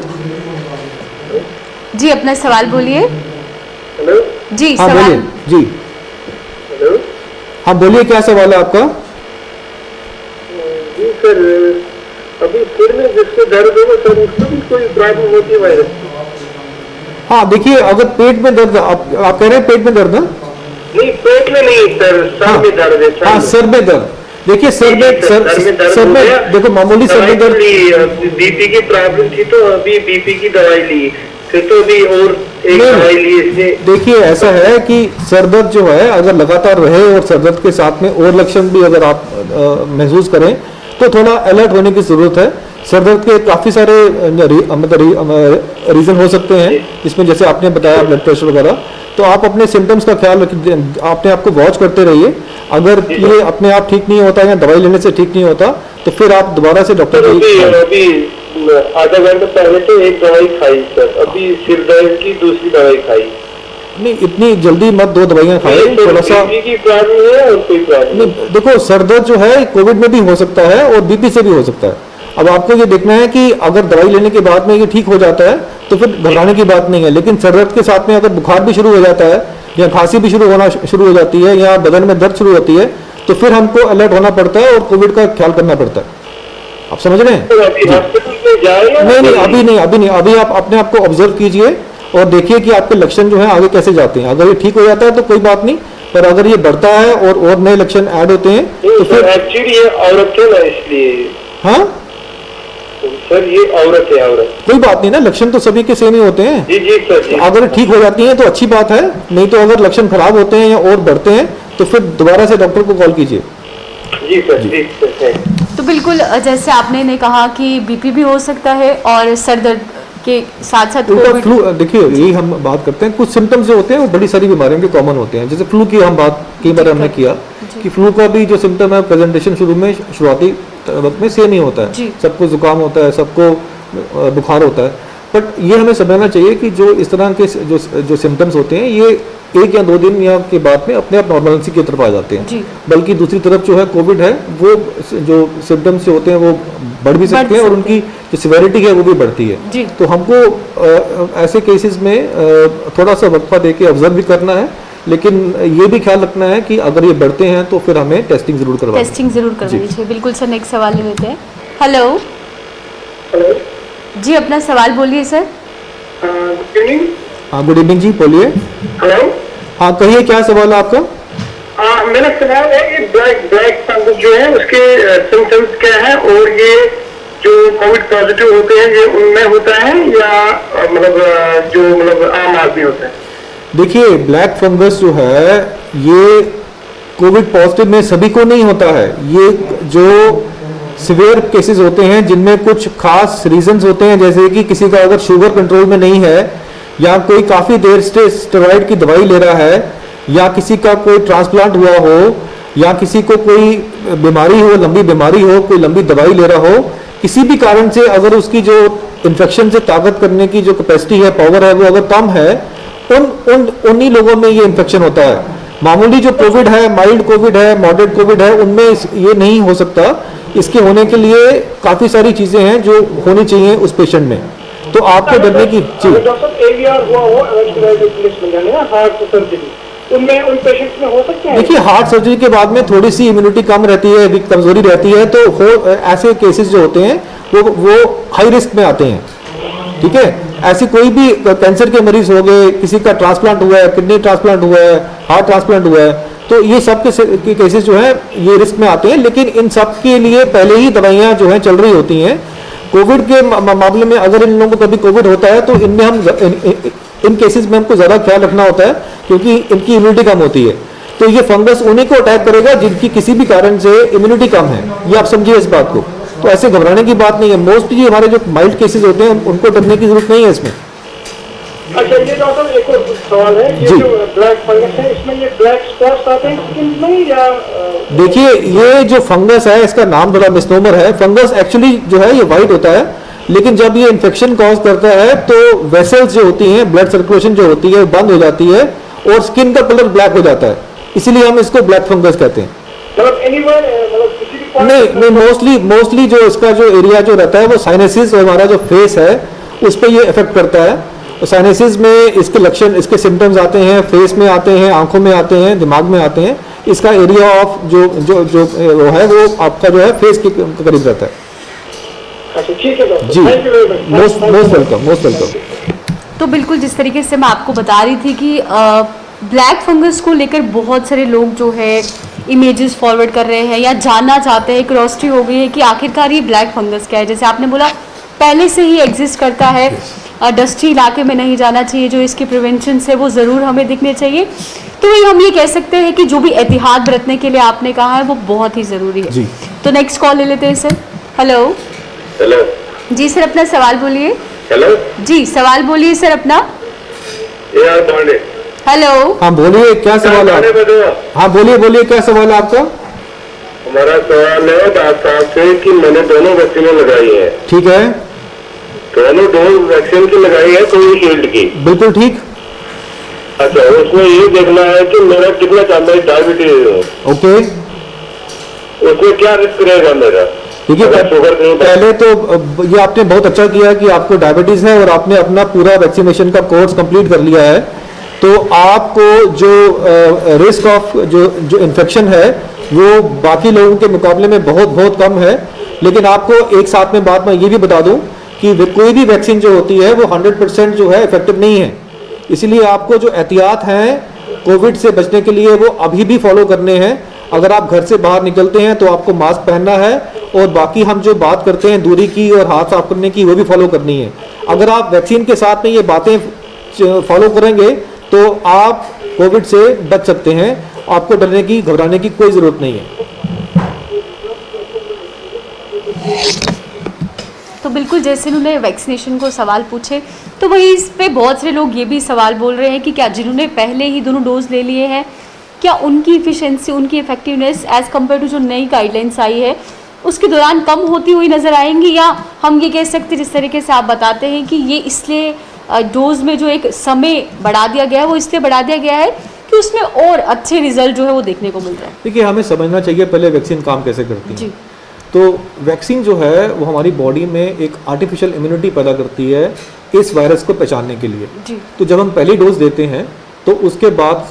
जी, अपना सवाल बोलिए। हेलो जी हाँ सवाल। बोलिए जी। हेलो हाँ बोलिए, क्या सवाल है आपका? जी सर, अभी सिर में जिसको दर्द होगा सर उसको भी कोई प्रॉब्लम होती है वायरस? हाँ देखिए, अगर पेट में दर्द, आप कह रहे हैं पेट में दर्द है? नहीं, पेट में नहीं सर, सर में दर्द है। हाँ सर में दर्द। देखिए सर में सर में देखो मामूली सर में दर्द। बीपी की प्रॉब्लम थी तो अभी बीपी की दवाई ली, फिर तो अभी और एक दवाई ली इसने। देखिए ऐसा है कि सर दर्द जो है अगर लगातार रहे और सर दर्द के साथ में और लक्षण भी अगर आप महसूस करें तो थोड़ा अलर्ट होने की जरूरत है। सर दर्द के काफ़ी सारे रीज़न हो सकते हैं, इसमें जैसे आपने बताया ब्लड प्रेशर वगैरह। तो आप अपने सिम्टम्स का ख्याल रखिए, अपने आप को वॉच करते रहिए। अगर ये अपने आप ठीक नहीं होता या दवाई लेने से ठीक नहीं होता तो फिर आप दोबारा से डॉक्टर सर की। अभी आधा घंटा पहले तो एक दवाई खाई सर, अभी सिर दर्द की दूसरी दवाई खाई। नहीं, इतनी जल्दी मत 2 दवाइयाँ खाए, थोड़ा सा। बीपी की प्रॉब्लम है और कोई प्रॉब्लम नहीं, देखो सर दर्द जो है कोविड में भी हो सकता है और बीपी से भी हो सकता है। अब आपको ये देखना है कि अगर दवाई लेने के बाद में ये ठीक हो जाता है तो फिर घबराने की बात नहीं है। लेकिन सर दर्द के साथ में अगर बुखार भी शुरू हो जाता है या खांसी भी शुरू हो जाती है या बदन में दर्द शुरू होती है तो फिर हमको अलर्ट होना पड़ता है और कोविड का ख्याल करना पड़ता है। आप समझ रहे हैं? अभी हॉस्पिटल में जाए? नहीं, अभी नहीं। अभी आप अपने आप को ऑब्जर्व कीजिए और देखिए कि आपके लक्षण जो है आगे कैसे जाते हैं। अगर ये ठीक हो जाता है तो कोई बात नहीं, पर अगर ये बढ़ता है और नए लक्षण ऐड होते हैं तो फिर एक्चुअली ये औरत है ना, इसलिए। हाँ सर ये औरत है, औरत। कोई बात नहीं ना, लक्षण तो सभी के सेम ही होते हैं। जी जी सर जी। अगर ठीक हो जाती हैं तो अच्छी बात है, नहीं तो अगर लक्षण खराब होते हैं या और बढ़ते हैं तो फिर दोबारा से डॉक्टर को कॉल कीजिए। जी सर जी सर। तो बिल्कुल जैसे आपने ने कहा कि बीपी भी हो सकता है और सर दर्द के साथ साथ उनका कोविड। फ्लू, देखिए यही हम बात करते हैं, कुछ सिम्टम्स जो होते हैं वो बड़ी सारी बीमारियों के कॉमन होते हैं। जैसे फ्लू की हम बात कई बार हमने किया कि फ्लू का भी जो सिम्टम है प्रेजेंटेशन शुरुआती वक्त में सेम ही होता है। सबको जुकाम होता है, सबको बुखार होता है। बट ये हमें समझना चाहिए कि जो इस तरह के जो सिम्टम्स होते हैं ये 1 या 2 दिन या के बाद में अपने आप नॉर्मलिटी की तरफ आ जाते हैं। बल्कि दूसरी तरफ जो है कोविड है वो जो सिम्टम्स जो होते हैं वो बढ़ भी सकते हैं और उनकी जो सिवेरिटी है वो भी बढ़ती है। तो हमको ऐसे केसेस में थोड़ा सा वक्फा दे के ऑब्जर्व भी करना है, लेकिन ये भी ख्याल रखना है कि अगर ये बढ़ते हैं तो फिर हमें टेस्टिंग जरूर करवानी चाहिए। बिल्कुल सर, नेक्स्ट सवाल ले लेते हैं। हेलो हेलो जी, अपना सवाल बोलिए सर। Good evening. हाँ गुड इवनिंग जी, बोलिए। हेलो हाँ कहिए, क्या सवाल है आपका? मेरा सवाल है ये ब्लैक फंगस जो है उसके सिम्टम्स क्या है और ये जो कोविड पॉजिटिव होते हैं ये उनमें होता है या जो आम आदमी होता है? देखिए ब्लैक फंगस जो है ये कोविड पॉजिटिव में सभी को नहीं होता है। ये जो सिवियर केसेस होते हैं जिनमें कुछ खास रीजंस होते हैं, जैसे कि किसी का अगर शुगर कंट्रोल में नहीं है या कोई काफ़ी देर से स्टेरॉइड की दवाई ले रहा है या किसी का कोई ट्रांसप्लांट हुआ हो या किसी को कोई बीमारी हो, लंबी बीमारी हो, कोई लंबी दवाई ले रहा हो, किसी भी कारण से अगर उसकी जो इन्फेक्शन से ताकत करने की जो कैपेसिटी है, पावर है, वो अगर कम है, उन्हीं लोगों में ये इन्फेक्शन होता है। मामूली जो कोविड है, माइल्ड कोविड है, मॉडरेट कोविड है, उनमें ये नहीं हो सकता। इसके होने के लिए काफ़ी सारी चीज़ें हैं जो होनी चाहिए उस पेशेंट में। तो आपको डरने की उनमें उन पेशेंट्स में हो सकते हैं? देखिए हार्ट सर्जरी के बाद में थोड़ी सी इम्यूनिटी कम रहती है, कमजोरी रहती है, तो ऐसे केसेस जो होते हैं वो हाई रिस्क में आते हैं। ठीक है, ऐसी कोई भी कैंसर के मरीज हो गए, किसी का ट्रांसप्लांट हुआ है, किडनी ट्रांसप्लांट हुआ है, हार्ट ट्रांसप्लांट हुआ है, तो ये सब के केसेस जो है ये रिस्क में आते हैं। लेकिन इन सब के लिए पहले ही दवाइयाँ जो हैं चल रही होती हैं। कोविड के मामले में अगर इन लोगों को कभी कोविड होता है तो इनमें हम इन केसेस में हमको ज़्यादा ख्याल रखना होता है क्योंकि इनकी इम्यूनिटी कम होती है। तो ये फंगस उन्हीं को अटैक करेगा जिनकी किसी भी कारण से इम्यूनिटी कम है, ये आप समझिए इस बात को। तो ऐसे घबराने की बात नहीं है। मोस्टली हमारे जो माइल्ड केसेस होते हैं उनको डरने की जरूरत नहीं है इसमें। अच्छा, ये डॉक्टर एक और सवाल है, ये जो ब्लैक फंगस है इसमें ये ब्लैक स्पॉट्स आते हैं स्किन में या? देखिए ये जो फंगस है इसका नाम थोड़ा मिसनोमर है। फंगस एक्चुअली जो है ये वाइट होता है, लेकिन जब ये इन्फेक्शन कॉज करता है तो वेसल्स जो होती हैं, ब्लड सर्कुलेशन जो होती है बंद हो जाती है और स्किन का कलर ब्लैक हो जाता है, इसीलिए हम इसको ब्लैक फंगस कहते हैं। नहीं, मोस्टली जो इसका जो एरिया जो रहता है वो साइनसिस और हमारा जो फेस है उस पर ये इफेक्ट करता है। साइनसिस में इसके लक्षण, इसके सिम्टम्स आते हैं, फेस में आते हैं, आंखों में आते हैं, दिमाग में आते हैं। इसका एरिया ऑफ जो जो जो वो है वो आपका जो है फेस के करीब रहता है। अच्छा ठीक है doctor, ji, thank you very much. Most welcome, most welcome. तो बिल्कुल जिस तरीके से मैं आपको बता रही थी कि ब्लैक फंगस को लेकर बहुत सारे लोग जो है इमेजेस फॉरवर्ड कर रहे हैं या जानना चाहते हैं, क्यूरियोसिटी हो गई है कि आखिरकार ये ब्लैक फंगस क्या है। जैसे आपने बोला पहले से ही एग्जिस्ट करता है, डस्टी इलाके में नहीं जाना चाहिए, जो इसकी प्रिवेंशन है वो ज़रूर हमें दिखने चाहिए। तो वही हम ये कह सकते हैं कि जो भी एहतियात बरतने के लिए आपने कहा है वो बहुत ही ज़रूरी है। जी। तो नेक्स्ट कॉल ले लेते हैं सर। हेलो हेलो जी सर, अपना सवाल बोलिए। हेलो जी सवाल बोलिए सर अपना। यार पांडे, हेलो हाँ बोलिए, क्या सवाल है? हाँ बोलिए बोलिए, क्या सवाल है आपका? हमारा सवाल है डॉक्टर साहब से कि मैंने दोनों वैक्सीनें लगाई है, ठीक है, दोनों डोज वैक्सीन की लगाई है, कोविशील्ड की। बिल्कुल ठीक। अच्छा, उसमें ये देखना है कि मेरा कितना चाहता है डायबिटीज है, ओके, उसमें क्या रिस्क रहेगा मेरा? देखिए अगर शुगर नहीं है पहले तो ये आपने बहुत अच्छा किया कि आपको डायबिटीज है और आपने अपना पूरा वैक्सीनेशन का कोर्स कंप्लीट कर लिया है। तो आपको जो रिस्क ऑफ जो इन्फेक्शन है वो बाकी लोगों के मुकाबले में बहुत बहुत कम है। लेकिन आपको एक साथ में बात मैं ये भी बता दूं कि कोई भी वैक्सीन जो होती है वो 100% जो है इफेक्टिव नहीं है। इसीलिए आपको जो एहतियात हैं कोविड से बचने के लिए वो अभी भी फॉलो करने हैं। अगर आप घर से बाहर निकलते हैं तो आपको मास्क पहनना है और बाकी हम जो बात करते हैं दूरी की और हाथ साफ करने की वो भी फॉलो करनी है। अगर आप वैक्सीन के साथ में ये बातें फॉलो करेंगे तो आप कोविड से बच सकते हैं। आपको डरने की, घबराने की कोई ज़रूरत नहीं है। तो बिल्कुल जैसे उन्होंने वैक्सीनेशन को सवाल पूछे तो वही इस पे बहुत सारे लोग ये भी सवाल बोल रहे हैं कि क्या जिन्होंने पहले ही दोनों डोज ले लिए हैं क्या उनकी इफिशिएंसी, उनकी इफेक्टिवनेस एज़ कम्पेयर टू जो नई गाइडलाइंस आई है उसके दौरान कम होती हुई नज़र आएंगी, या हम ये कह सकते हैं जिस तरीके से आप बताते हैं कि ये इसलिए डोज में जो एक समय बढ़ा दिया गया है वो इसलिए बढ़ा दिया गया है कि उसमें और अच्छे रिजल्ट जो है वो देखने को मिल रहा है। देखिए हमें समझना चाहिए पहले वैक्सीन काम कैसे करती है। जी। तो वैक्सीन जो है वो हमारी बॉडी में एक आर्टिफिशियल इम्यूनिटी पैदा करती है इस वायरस को पहचानने के लिए। जी। तो जब हम पहली डोज देते हैं तो उसके बाद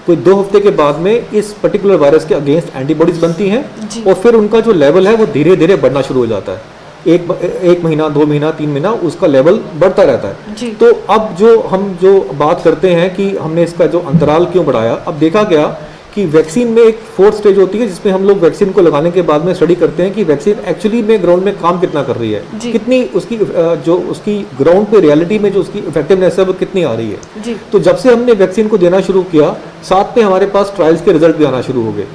कोई 2 हफ्ते के बाद में इस पर्टिकुलर वायरस के अगेंस्ट एंटीबॉडीज बनती हैं और फिर उनका जो लेवल है वो धीरे धीरे बढ़ना शुरू हो जाता है। एक महीना, 2 महीना, 3 महीना उसका लेवल बढ़ता रहता है। जी। तो अब हम जो बात करते हैं कि हमने इसका जो अंतराल क्यों बढ़ाया, अब देखा गया कि वैक्सीन में एक 4th स्टेज होती है जिसमें हम लोग वैक्सीन को लगाने के बाद में स्टडी करते हैं कि वैक्सीन एक्चुअली में ग्राउंड में काम कितना कर रही है, कितनी उसकी जो उसकी ग्राउंड पे रियलिटी में जो उसकी इफेक्टिवनेस है वो कितनी आ रही है। जी। तो जब से हमने वैक्सीन को देना शुरू किया साथ में हमारे पास ट्रायल्स के रिजल्ट भी आना शुरू हो गए।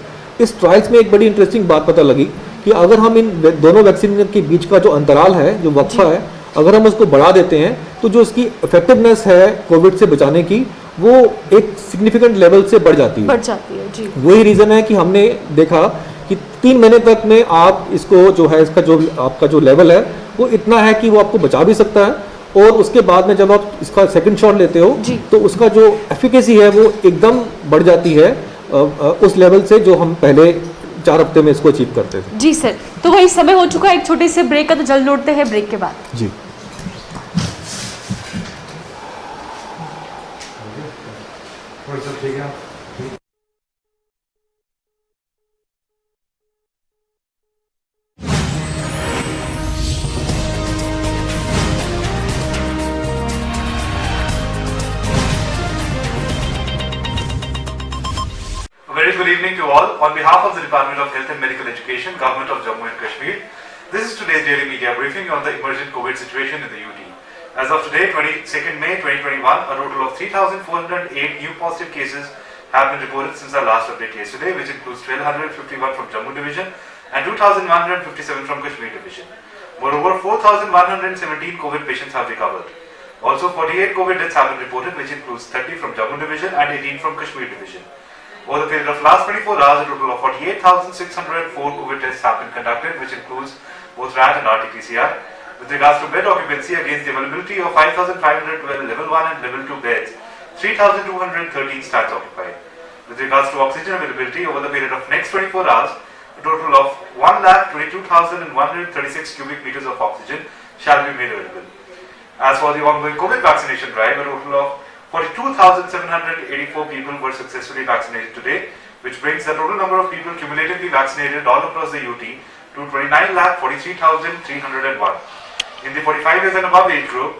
इस ट्रायल्स में एक बड़ी इंटरेस्टिंग बात पता लगी कि अगर हम इन दोनों वैक्सीन के बीच का जो अंतराल है, जो वक्फा है, अगर हम उसको बढ़ा देते हैं तो जो उसकी इफेक्टिवनेस है कोविड से बचाने की वो एक सिग्निफिकेंट लेवल से बढ़ जाती है। जी। वही रीज़न है कि हमने देखा कि 3 महीने तक में आप इसको जो है इसका जो आपका जो लेवल है वो इतना है कि वो आपको बचा भी सकता है और उसके बाद में जब आप इसका सेकंड शॉट लेते हो तो उसका जो एफिकेसी है वो एकदम बढ़ जाती है उस लेवल से जो हम पहले 4 हफ्ते में इसको अचीव करते थे। जी सर, तो वही समय हो चुका है एक छोटे से ब्रेक का, तो जल्द लौटते हैं ब्रेक के बाद। जी। Very good evening to all. On behalf of the Department of Health and Medical Education, Government of Jammu and Kashmir, this is today's daily media briefing on the emergent COVID situation in the UT. As of today, 22nd May 2021, a total of 3,408 new positive cases have been reported since our last update yesterday, which includes 1,251 from Jammu Division and 2,157 from Kashmir Division. Moreover, 4,117 COVID patients have recovered. Also, 48 COVID deaths have been reported, which includes 30 from Jammu Division and 18 from Kashmir Division. Over the period of last 24 hours, a total of 48,604 COVID tests have been conducted, which includes both RAT and RT-PCR. With regards to bed occupancy, against the availability of 5,512 level 1 and level 2 beds, 3,213 stands occupied. With regards to oxygen availability, over the period of next 24 hours, a total of 1,22,136 cubic meters of oxygen shall be made available. As for the ongoing COVID vaccination drive, a total of 42,784 people were successfully vaccinated today, which brings the total number of people cumulatively vaccinated all across the UT to 29,43,301. In the 45 years and above age group,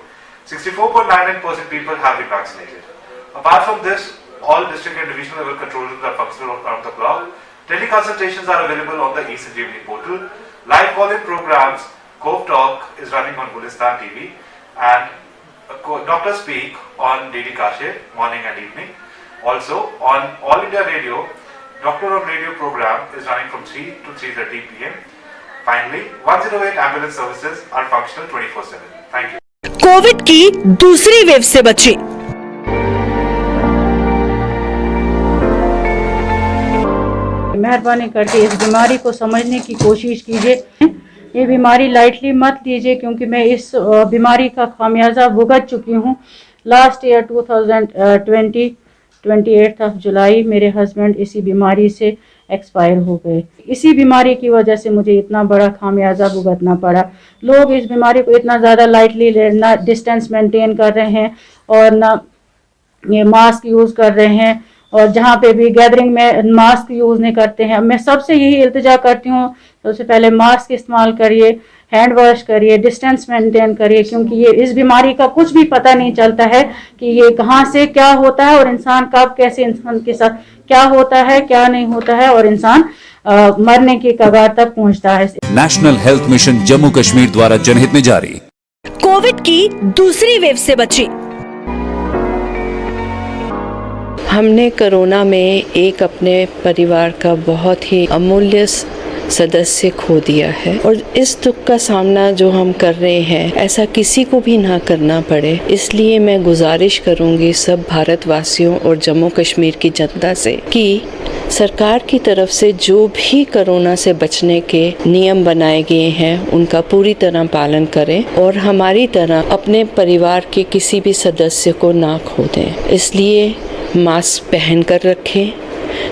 64.99% people have been vaccinated. Apart from this, all district and divisional level control rooms are functional around the clock. Teleconsultations are available on the eSanjeevani portal. Live call-in programs, Cove Talk is running on Gulistan TV, and Doctor Speak on DD Kashif, morning and evening. Also, on All India Radio, Doctor on Radio program is running from 3 to 3:30 p.m. Finally, 108 ambulance services are functional 24/7. Thank you. Covid की दूसरी wave से बचें। मेहरबानी करके इस बीमारी को समझने की कोशिश कीजिए। ये बीमारी लाइटली मत लीजिए, क्योंकि मैं इस बीमारी का खामियाजा भुगत चुकी हूँ। लास्ट ईयर 2020 28 जुलाई मेरे हस्बैंड इसी बीमारी से एक्सपायर हो गए। इसी बीमारी की वजह से मुझे इतना बड़ा खामियाजा भुगतना पड़ा। लोग इस बीमारी को इतना ज़्यादा लाइटली ना डिस्टेंस मेंटेन कर रहे हैं और ना ये मास्क यूज़ कर रहे हैं, और जहाँ पे भी गैदरिंग में मास्क यूज़ नहीं करते हैं। मैं सबसे यही इल्तिजा करती हूँ, सबसे पहले मास्क इस्तेमाल करिए, हैंड वॉश करिए, डिस्टेंस मेंटेन करिए, क्योंकि ये इस बीमारी का कुछ भी पता नहीं चलता है कि ये कहाँ से क्या होता है और इंसान कब कैसे इंसान के साथ क्या होता है क्या नहीं होता है, और इंसान मरने की कगार तक पहुँचता है। National health mission Jammu Kashmir द्वारा जनहित में जारी। कोविड की दूसरी वेव से बचें। हमने कोरोना में एक अपने परिवार का बहुत ही अमूल्य सदस्य खो दिया है, और इस दुख का सामना जो हम कर रहे हैं ऐसा किसी को भी ना करना पड़े। इसलिए मैं गुजारिश करूंगी सब भारतवासियों और जम्मू कश्मीर की जनता से कि सरकार की तरफ से जो भी कोरोना से बचने के नियम बनाए गए हैं उनका पूरी तरह पालन करें, और हमारी तरह अपने परिवार के किसी भी सदस्य को ना खो दें। इसलिए मास्क पहन कर रखें,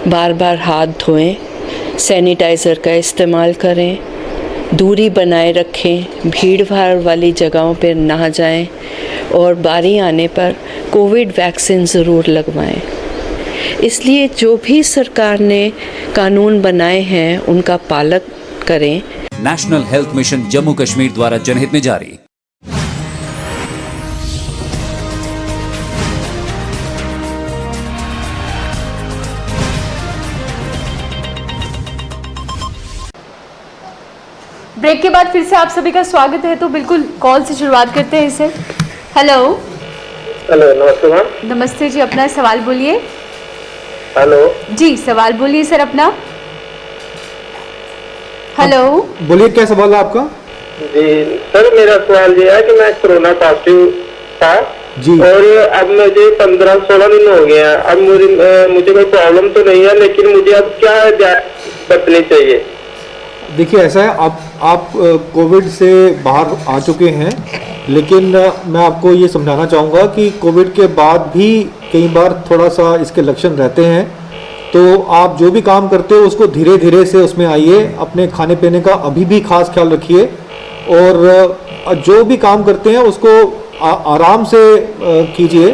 बार बार हाथ धोएं, सैनिटाइज़र का इस्तेमाल करें, दूरी बनाए रखें, भीड़ भाड़ वाली जगहों पर ना जाएं, और बारी आने पर कोविड वैक्सीन ज़रूर लगवाएं। इसलिए जो भी सरकार ने कानून बनाए हैं उनका पालन करें। National health mission Jammu Kashmir द्वारा जनहित में जारी। ब्रेक के बाद फिर से आप सभी का स्वागत है। तो बिल्कुल कॉल से शुरुआत करते हैं इसे। हेलो नमस्ते मैम। नमस्ते जी, अपना सवाल बोलिए। हेलो जी, सवाल बोलिए सर अपना। हेलो बोलिए, क्या सवाल है आपका? जी सर, मेरा सवाल ये है कि मैं कोरोना पॉजिटिव था जी, और अब मुझे 15-16 दिन हो गए हैं। अब मुझे कोई प्रॉब्लम तो नहीं है, लेकिन मुझे अब क्या बचनी चाहिए? देखिए ऐसा है, आप कोविड से बाहर आ चुके हैं, लेकिन मैं आपको ये समझाना चाहूँगा कि कोविड के बाद भी कई बार थोड़ा सा इसके लक्षण रहते हैं। तो आप जो भी काम करते हो उसको धीरे धीरे से उसमें आइए। अपने खाने पीने का अभी भी खास ख्याल रखिए, और जो भी काम करते हैं उसको आराम से कीजिए।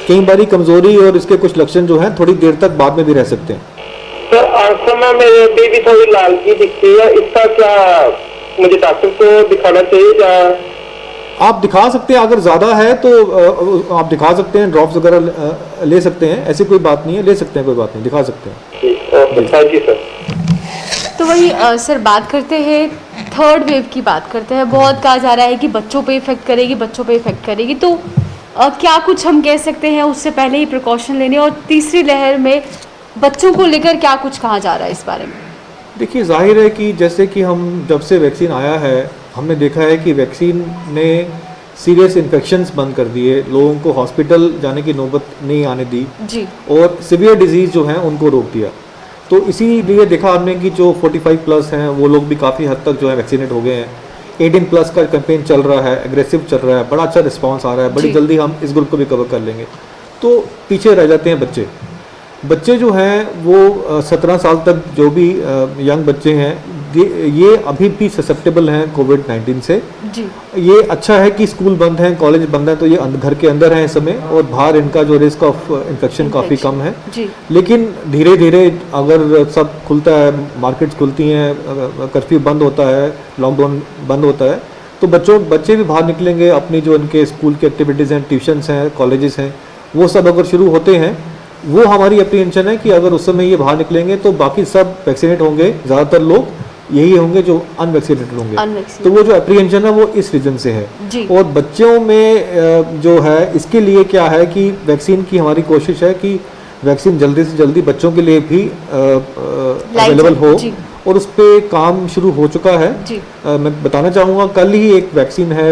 कई बारी कमज़ोरी और इसके कुछ लक्षण जो हैं थोड़ी देर तक बाद में भी रह सकते हैं। तो आंखों में मेरे अभी भी थोड़ी लालगी दिखती है, इसका क्या मुझे डॉक्टर को दिखाना चाहिए या? आप दिखा सकते हैं, अगर ज़्यादा है तो आप दिखा सकते हैं, ड्रॉप्स वगैरह ले सकते हैं, ऐसी कोई बात नहीं है, ले सकते हैं, कोई बात नहीं, दिखा सकते हैं। Thank you sir. तो वही सर बात करते हैं, थर्ड वेव की बात करते हैं। बहुत कहा जा रहा है कि बच्चों पे इफेक्ट करेगी, बच्चों पे इफेक्ट करेगी। तो क्या कुछ हम कह सकते हैं उससे पहले ही प्रिकॉशन लेने, और तीसरी लहर में बच्चों को लेकर क्या कुछ कहा जा रहा है इस बारे में? देखिए जाहिर है कि जैसे कि हम जब से वैक्सीन आया है हमने देखा है कि वैक्सीन ने सीरियस इन्फेक्शंस बंद कर दिए, लोगों को हॉस्पिटल जाने की नौबत नहीं आने दी जी, और सीवियर डिजीज़ जो हैं उनको रोक दिया। तो इसीलिए देखा हमने कि जो 45 प्लस हैं वो लोग भी काफ़ी हद तक जो है वैक्सीनेट हो गए हैं। 18 प्लस का कैंपेन चल रहा है, एग्रेसिव चल रहा है, बड़ा अच्छा रिस्पॉन्स आ रहा है, बड़ी जल्दी हम इस ग्रुप को भी कवर कर लेंगे। तो पीछे रह जाते हैं बच्चे जो हैं वो 17 साल तक जो भी यंग बच्चे हैं, ये अभी भी ससेप्टेबल हैं कोविड-19 से। जी ये अच्छा है कि स्कूल बंद हैं, कॉलेज बंद हैं, तो ये घर के अंदर हैं इस समय, और बाहर इनका जो रिस्क ऑफ इन्फेक्शन काफ़ी कम है। जी लेकिन धीरे धीरे अगर सब खुलता है, मार्केट्स खुलती हैं, कर्फ्यू बंद होता है, लॉकडाउन बंद होता है, तो बच्चे भी बाहर निकलेंगे, अपनी जो उनके स्कूल की एक्टिविटीज़ हैं, ट्यूशन्स हैं, कॉलेजेस हैं, वो सब अगर शुरू होते हैं, वो हमारी अप्रीहेंशन है कि अगर उस समय ये बाहर निकलेंगे तो बाकी सब वैक्सीनेट होंगे, ज़्यादातर लोग यही होंगे जो अनवैक्सीनेटेड होंगे। तो वो जो अप्रीहेंशन है वो इस रीज़न से है। जी। और बच्चों में जो है इसके लिए क्या है कि वैक्सीन की हमारी कोशिश है कि वैक्सीन जल्दी से जल्दी बच्चों के लिए भी अवेलेबल हो, जी। और उस पर काम शुरू हो चुका है। जी। मैं बताना चाहूँगा, कल ही एक वैक्सीन है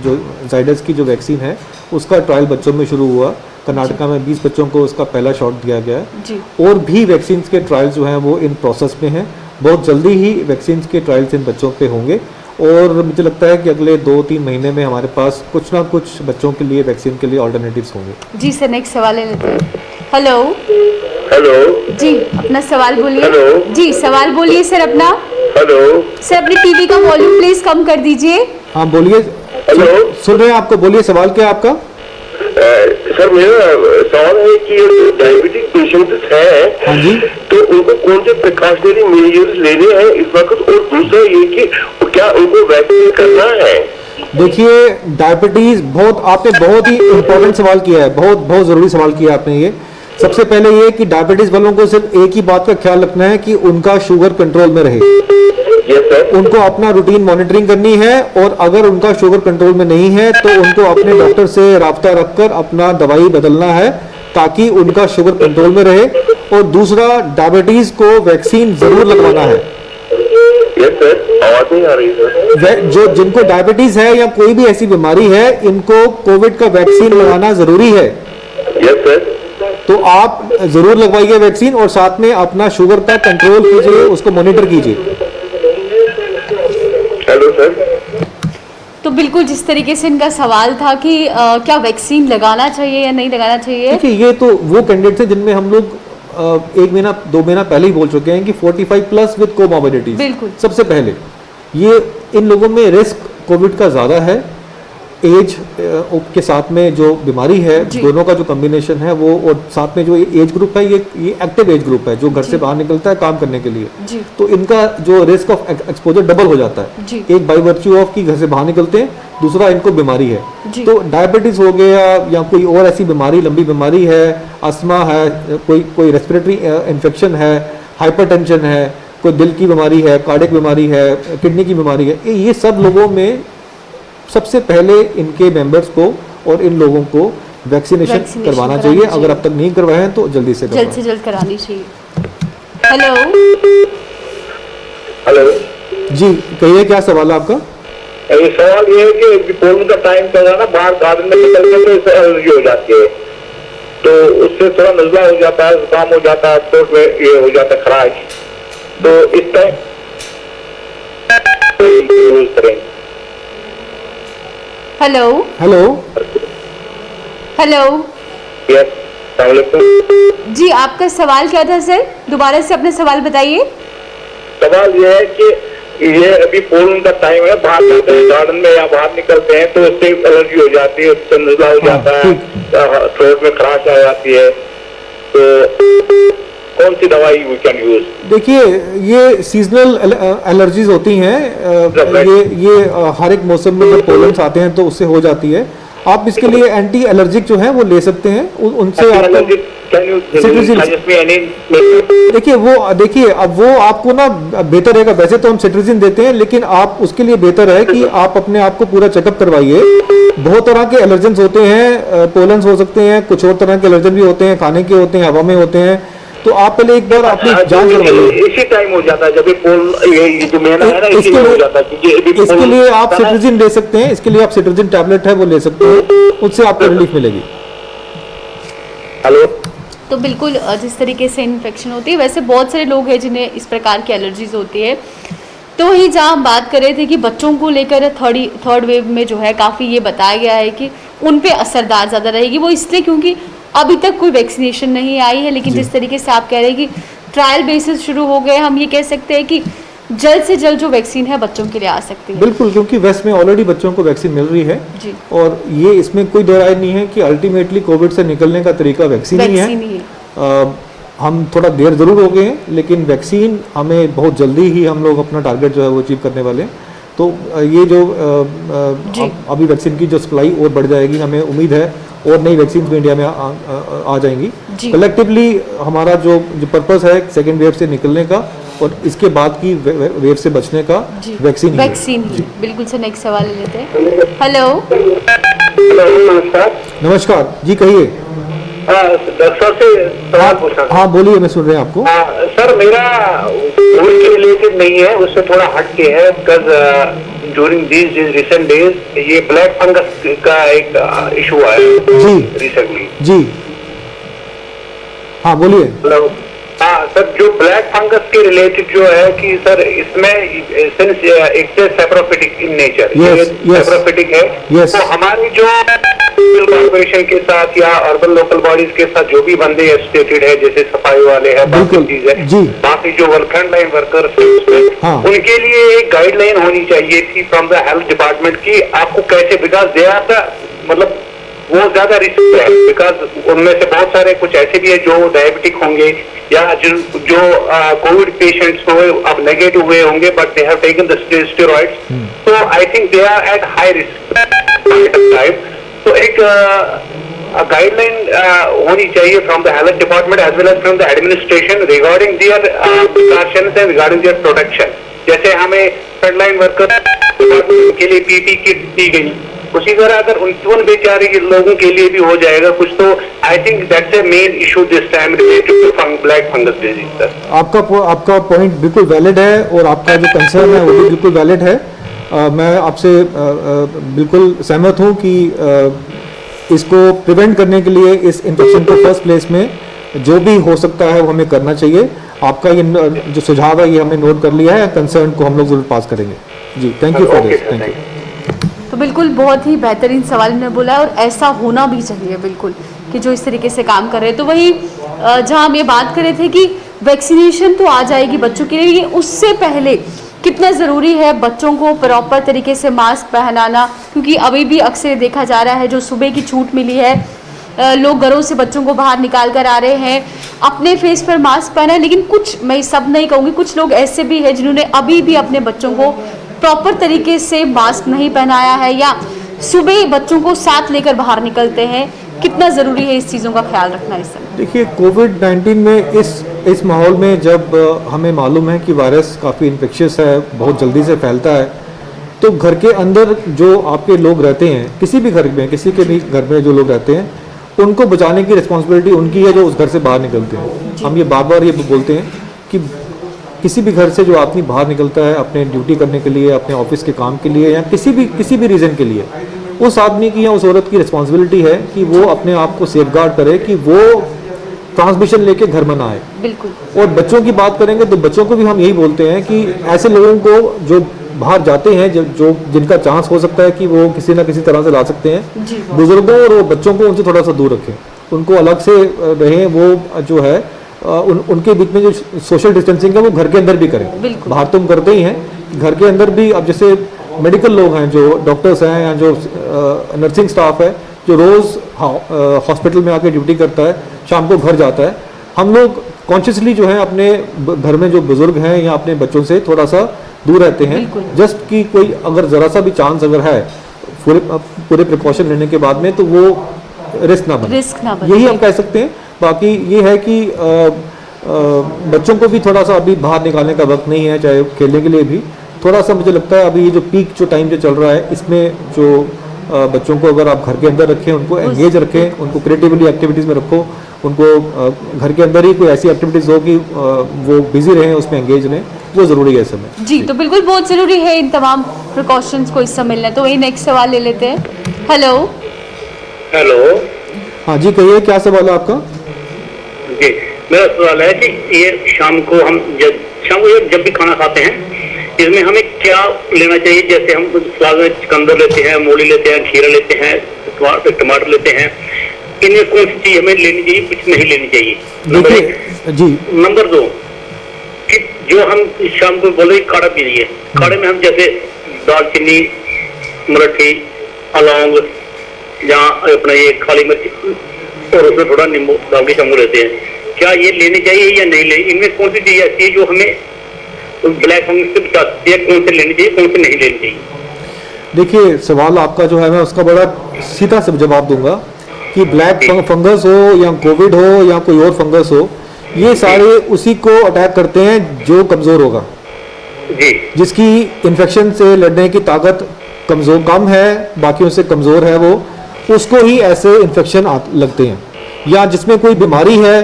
जो जाइडस की जो वैक्सीन है उसका ट्रायल बच्चों में शुरू हुआ। कर्नाटका में 20 बच्चों को उसका पहला शॉट दिया गया है। जी। और भी वैक्सीन के ट्रायल्स जो हैं वो इन प्रोसेस में हैं। बहुत जल्दी ही वैक्सीन के ट्रायल्स इन बच्चों पे होंगे, और मुझे लगता है कि अगले 2-3 महीने में हमारे पास कुछ ना कुछ बच्चों के लिए वैक्सीन के लिए ऑल्टरनेटिव्स होंगे। जी सर, नेक्स्ट सवाल ले लेते हैं। हेलो हेलो जी, अपना सवाल बोलिए। हेलो। जी सवाल बोलिए सर अपना। हेलो सर अपनी टीवी का वॉल्यूम प्लीज कम कर दीजिए। हाँ बोलिए। हेलो। सुन रहे हैं आपको, बोलिए सवाल क्या है आपका? सर मेरा सवाल है कि डायबिटिक पेशेंट्स हैं, हाँ जी, तो उनको कौन से प्रिकॉशनरी मेजर्स लेने हैं इस वक्त, और दूसरा ये कि क्या उनको वैक्सीन करना है? देखिए डायबिटीज़ आपने बहुत ही इम्पोर्टेंट सवाल किया है, बहुत ज़रूरी सवाल किया आपने। ये सबसे पहले ये कि डायबिटीज़ वालों को सिर्फ एक ही बात का ख्याल रखना है कि उनका शुगर कंट्रोल में रहे। Yes sir. उनको अपना रूटीन मॉनिटरिंग करनी है, और अगर उनका शुगर कंट्रोल में नहीं है तो उनको अपने डॉक्टर से राब्ता रखकर अपना दवाई बदलना है ताकि उनका शुगर कंट्रोल में रहे। और दूसरा, डायबिटीज़ को वैक्सीन ज़रूर लगवाना है। यस सर, आवाज नहीं आ रही सर। जो जिनको डायबिटीज़ है या कोई भी ऐसी बीमारी है, इनको कोविड का वैक्सीन लगाना ज़रूरी है। Yes sir. तो आप ज़रूर लगवाइए वैक्सीन, और साथ में अपना शुगर का कंट्रोल कीजिए, उसको मॉनिटर कीजिए। Hello sir. तो बिल्कुल जिस तरीके से इनका सवाल था कि क्या वैक्सीन लगाना चाहिए या नहीं लगाना चाहिए। देखिए, ये तो वो कैंडिडेट्स हैं जिनमें हम लोग 1 महीना 2 महीना पहले ही बोल चुके हैं कि 45 प्लस विद कोमॉर्बिडिटीज। बिल्कुल। सबसे पहले ये इन लोगों में रिस्क कोविड का ज़्यादा है। एज के साथ में जो बीमारी है, दोनों का जो कॉम्बिनेशन है वो, और साथ में जो एज ग्रुप है, ये एक्टिव एज ग्रुप है जो घर से बाहर निकलता है काम करने के लिए। जी। तो इनका जो रिस्क ऑफ एक्सपोजर डबल हो जाता है। जी। एक बाई वर्च्यू ऑफ कि घर से बाहर निकलते हैं, दूसरा इनको बीमारी है। जी। तो डायबिटीज हो गया या कोई और ऐसी बीमारी, लंबी बीमारी है, अस्थमा है, कोई रेस्पिरेटरी इन्फेक्शन है, हाइपरटेंशन है, कोई दिल की बीमारी है, कार्डियक बीमारी है, किडनी की बीमारी है, ये सब लोगों में सबसे पहले इनके मेंबर्स को और इन लोगों को वैक्सीनेशन करवाना चाहिए। अगर अब तक नहीं करवाए हैं तो जल्दी से जल्द करानी चाहिए। हेलो हेलो जी, कहिए क्या सवाल है आपका? ये सवाल ये है कि पोलिंग का टाइम चल रहा है ना, बाहर गार्डन में निकलने तो इससे एलर्जी हो जाती है, तो उससे थोड़ा नजला हो जाता है, जुकाम हो जाता है, थ्रोट में ये हो जाता है खराश, तो इस टाइम यूज करें। हेलो हेलो हेलो यस, अस्सलाम वालेकुम। जी, आपका सवाल क्या था सर? दोबारा से अपना सवाल बताइए। सवाल ये है कि ये अभी पोलिंग का टाइम है, बाहर जाते हैं गार्डन में या बाहर निकलते हैं तो उससे एलर्जी हो जाती है, उससे नजला हो जाता है, थ्रोट में खराश आ जाती है, तो कौन सी दवाई वी कैन यूज? देखिए, ये सीजनल एलर्जीज होती हैं। ये हर एक मौसम में जब पोलन्स आते हैं तो उससे हो जाती है। आप इसके लिए एंटी एलर्जिक जो है वो ले सकते हैं, उनसे आपको देखिए अब वो आपको ना बेहतर रहेगा। वैसे तो हम सिट्रिजिन देते हैं, लेकिन आप उसके लिए बेहतर है कि आप अपने आप को पूरा चेकअप करवाइए। बहुत तरह के एलर्जेंस होते हैं, पोलन्स हो सकते हैं, कुछ और तरह के एलर्जन भी होते हैं, खाने के होते हैं, हवा में होते हैं। तो आप पहले एक बार अपनी जांच करवाइए। इसी टाइम हो जाता है जब ये जो महीना है ना, इसी में हो जाता है। इसके लिए आप सिट्रिजिन ले सकते हैं, इसके लिए आप सिट्रिजिन टैबलेट है वो ले सकते हैं, उससे आपको रिलीफ मिलेगी। हेलो। तो बिल्कुल जिस तरीके से इन्फेक्शन होती है, वैसे बहुत सारे लोग हैं जिन्हें इस प्रकार की एलर्जीज होती है। तो वही जहाँ हम बात कर रहे थे कि बच्चों को लेकर थर्ड वेव में जो है काफ़ी ये बताया गया है कि उन पे असरदार ज़्यादा रहेगी। वो इसलिए क्योंकि अभी तक कोई वैक्सीनेशन नहीं आई है, लेकिन जिस तरीके से आप कह रहे हैं कि ट्रायल बेसिस शुरू हो गए, हम ये कह सकते हैं कि जल्द से जल्द जो वैक्सीन है बच्चों के लिए आ सकती है। बिल्कुल, क्योंकि वेस्ट में ऑलरेडी बच्चों को वैक्सीन मिल रही है जी। और ये इसमें कोई दो राय नहीं है कि अल्टीमेटली कोविड से निकलने का तरीका वैक्सीन ही है। हम थोड़ा देर जरूर हो गए हैं, लेकिन वैक्सीन हमें बहुत जल्दी ही हम लोग अपना टारगेट जो है वो अचीव करने वाले हैं। तो ये जो अभी वैक्सीन की जो सप्लाई और बढ़ जाएगी, हमें उम्मीद है और नई वैक्सीन भी इंडिया में आ जाएंगी। कलेक्टिवली हमारा जो पर्पस है सेकेंड वेव से निकलने का और इसके बाद की वेव से बचने का वैक्सीन ही। बिल्कुल सर, नेक्स्ट सवाल ले लेते हैं। हेलो, नमस्कार। नमस्कार जी, कहिए। डॉक्टर साहब से सवाल पूछना। हाँ बोलिए, मैं सुन रहे हैं आपको। सर, मेरा कोविड के रिलेटेड नहीं है, उससे थोड़ा हट के है। Because during these recent days ये ब्लैक फंगस का एक इशू आया जी रिसेंटली जी। हाँ बोलिए। हेलो। हाँ सर, जो ब्लैक फंगस के रिलेटेड जो है कि सर इसमें since it's saprophytic in nature, saprophytic है, तो हमारी जो कॉर्पोरेशन के साथ या अर्बन लोकल बॉडीज के साथ जो भी बंदे एसोसिएटेड है, जैसे सफाई वाले हैं, बाकी चीज है, बाकी जो फ्रंट लाइन वर्कर्स उनके लिए एक गाइडलाइन होनी चाहिए थी फ्रॉम द हेल्थ डिपार्टमेंट की आपको कैसे, बिकॉज दे आर द मतलब वो ज्यादा रिस्क है। बिकॉज उनमें से बहुत सारे कुछ ऐसे भी है जो डायबिटिक होंगे या जो कोविड पेशेंट्स हुए अब नेगेटिव हुए होंगे, but they have taken the steroids, तो I think they are at high risk. तो एक गाइडलाइन होनी चाहिए from the health department as well as from the administration regarding their precautions and regarding their protection. जैसे हमें frontline worker के लिए PP kit दी गई, उसी तरह अगर उन बेचारे लोगों के लिए भी हो जाएगा कुछ, तो I think that's a main issue this time related to black fungus disease. Sir, आपका पॉइंट बिल्कुल वैलिड है और आपका जो कंसर्न है वो भी बिल्कुल वैलिड है। मैं आपसे बिल्कुल सहमत हूँ कि इसको प्रिवेंट करने के लिए इस इन्फेक्शन को फर्स्ट प्लेस में जो भी हो सकता है वो हमें करना चाहिए। आपका ये जो सुझाव है ये हमने नोट कर लिया है, कंसर्न को हम लोग जरूर पास करेंगे जी। Thank you for this. Thank you. तो बिल्कुल बहुत ही बेहतरीन सवाल ने बोला है और ऐसा होना भी चाहिए बिल्कुल कि जो इस तरीके से काम कर रहे हैं। तो वही जहाँ हम ये बात कर रहे थे कि वैक्सीनेशन तो आ जाएगी बच्चों के लिए, उससे पहले कितना ज़रूरी है बच्चों को प्रॉपर तरीके से मास्क पहनाना, क्योंकि अभी भी अक्सर देखा जा रहा है जो सुबह की छूट मिली है, लोग घरों से बच्चों को बाहर निकाल कर आ रहे हैं, अपने फेस पर मास्क पहना है, लेकिन कुछ, मैं सब नहीं कहूँगी, कुछ लोग ऐसे भी हैं जिन्होंने अभी भी अपने बच्चों को प्रॉपर तरीके से मास्क नहीं पहनाया है या सुबह बच्चों को साथ लेकर बाहर निकलते हैं। कितना ज़रूरी है इस चीज़ों का ख्याल रखना इस समय? देखिए, कोविड-19 में इस माहौल में जब हमें मालूम है कि वायरस काफ़ी इन्फेक्शियस है, बहुत जल्दी से फैलता है, तो घर के अंदर जो आपके लोग रहते हैं, किसी भी घर में, किसी के भी घर में जो लोग रहते हैं, उनको बचाने की रिस्पॉन्सिबिलिटी उनकी है जो उस घर से बाहर निकलते हैं। हम ये बार बार ये बोलते हैं कि किसी भी घर से जो आदमी बाहर निकलता है अपने ड्यूटी करने के लिए, अपने ऑफिस के काम के लिए या किसी भी रीज़न के लिए, उस आदमी की या उस औरत की रिस्पॉन्सिबिलिटी है कि वो अपने आप को सेफगार्ड करे कि वो ट्रांसमिशन लेके घर में ना आए। बिल्कुल। और बच्चों की बात करेंगे तो बच्चों को भी हम यही बोलते हैं कि ऐसे लोगों को जो बाहर जाते हैं, जो जिनका चांस हो सकता है कि वो किसी ना किसी तरह से ला सकते हैं, बुजुर्गों और बच्चों को उनसे थोड़ा सा दूर रखें, उनको अलग से रहें। वो जो है उनके बीच में जो सोशल डिस्टेंसिंग है वो घर के अंदर भी करें। बाहर तो हम करते ही हैं, घर के अंदर भी। अब जैसे मेडिकल लोग हैं, जो डॉक्टर्स हैं या जो नर्सिंग स्टाफ है, जो रोज़ हॉस्पिटल में आके ड्यूटी करता है, शाम को घर जाता है, हम लोग कॉन्शियसली जो है अपने घर में जो बुजुर्ग हैं या अपने बच्चों से थोड़ा सा दूर रहते हैं, जस्ट कि कोई अगर ज़रा सा भी चांस अगर है पूरे प्रिकॉशन लेने के बाद में, तो वो रिस्क ना बने, यही हम कह सकते हैं। बाकी ये है कि बच्चों को भी थोड़ा सा अभी बाहर निकालने का वक्त नहीं है, चाहे खेलने के लिए भी थोड़ा सा। मुझे लगता है अभी ये जो पीक जो टाइम जो चल रहा है, इसमें जो बच्चों को अगर आप घर के अंदर रखें, उनको एंगेज रखें, उनको क्रिएटिवली एक्टिविटीज़ में रखो, उनको घर के अंदर ही कोई ऐसी एक्टिविटीज़ हो कि वो बिजी रहें, उसमें एंगेज रहें, वो ज़रूरी है इस समय। जी, तो बिल्कुल बहुत ज़रूरी है इन तमाम प्रिकॉशंस को इस समय मिलना। तो वही नेक्स्ट सवाल ले लेते हैं। हेलो। हाँ जी, कहिए, क्या सवाल है आपका? जी, मेरा सवाल है कि ये शाम को जब भी खाना खाते हैं, इसमें हमें क्या लेना चाहिए? जैसे हम सलाद में चुकंदर लेते हैं, मूली लेते हैं, खीरा लेते हैं, टमाटर लेते हैं, इनमें कौन सी चीज हमें लेनी चाहिए, कुछ नहीं लेनी चाहिए? नंबर 1। जी। नंबर 2, कि जो हम शाम को बोले काढ़ा पी लिए, काढ़े में हम जैसे दालचीनी, मुलट्ठी, अलौंग या अपना ये काली मिर्च और उसमें थोड़ा नींबू डाल के शाम को लेते हैं। क्या ये लेनी चाहिए या नहीं लेनी? इनमें कौन सी चीज ऐसी है जो हमें ब्लैक फंगस से बचाती है? कौन से लेनी चाहिए, कौन से नहीं लेनी चाहिए? देखिए, सवाल आपका जो है मैं उसका बड़ा सीधा से जवाब दूंगा कि ब्लैक फंगस हो या कोविड हो या कोई और फंगस हो, ये सारे उसी को अटैक करते हैं जो कमज़ोर होगा जी, जिसकी इन्फेक्शन से लड़ने की ताकत कमज़ोर कम है, बाकियों से कमज़ोर है, वो उसको ही ऐसे इन्फेक्शन लगते हैं। या जिसमें कोई बीमारी है,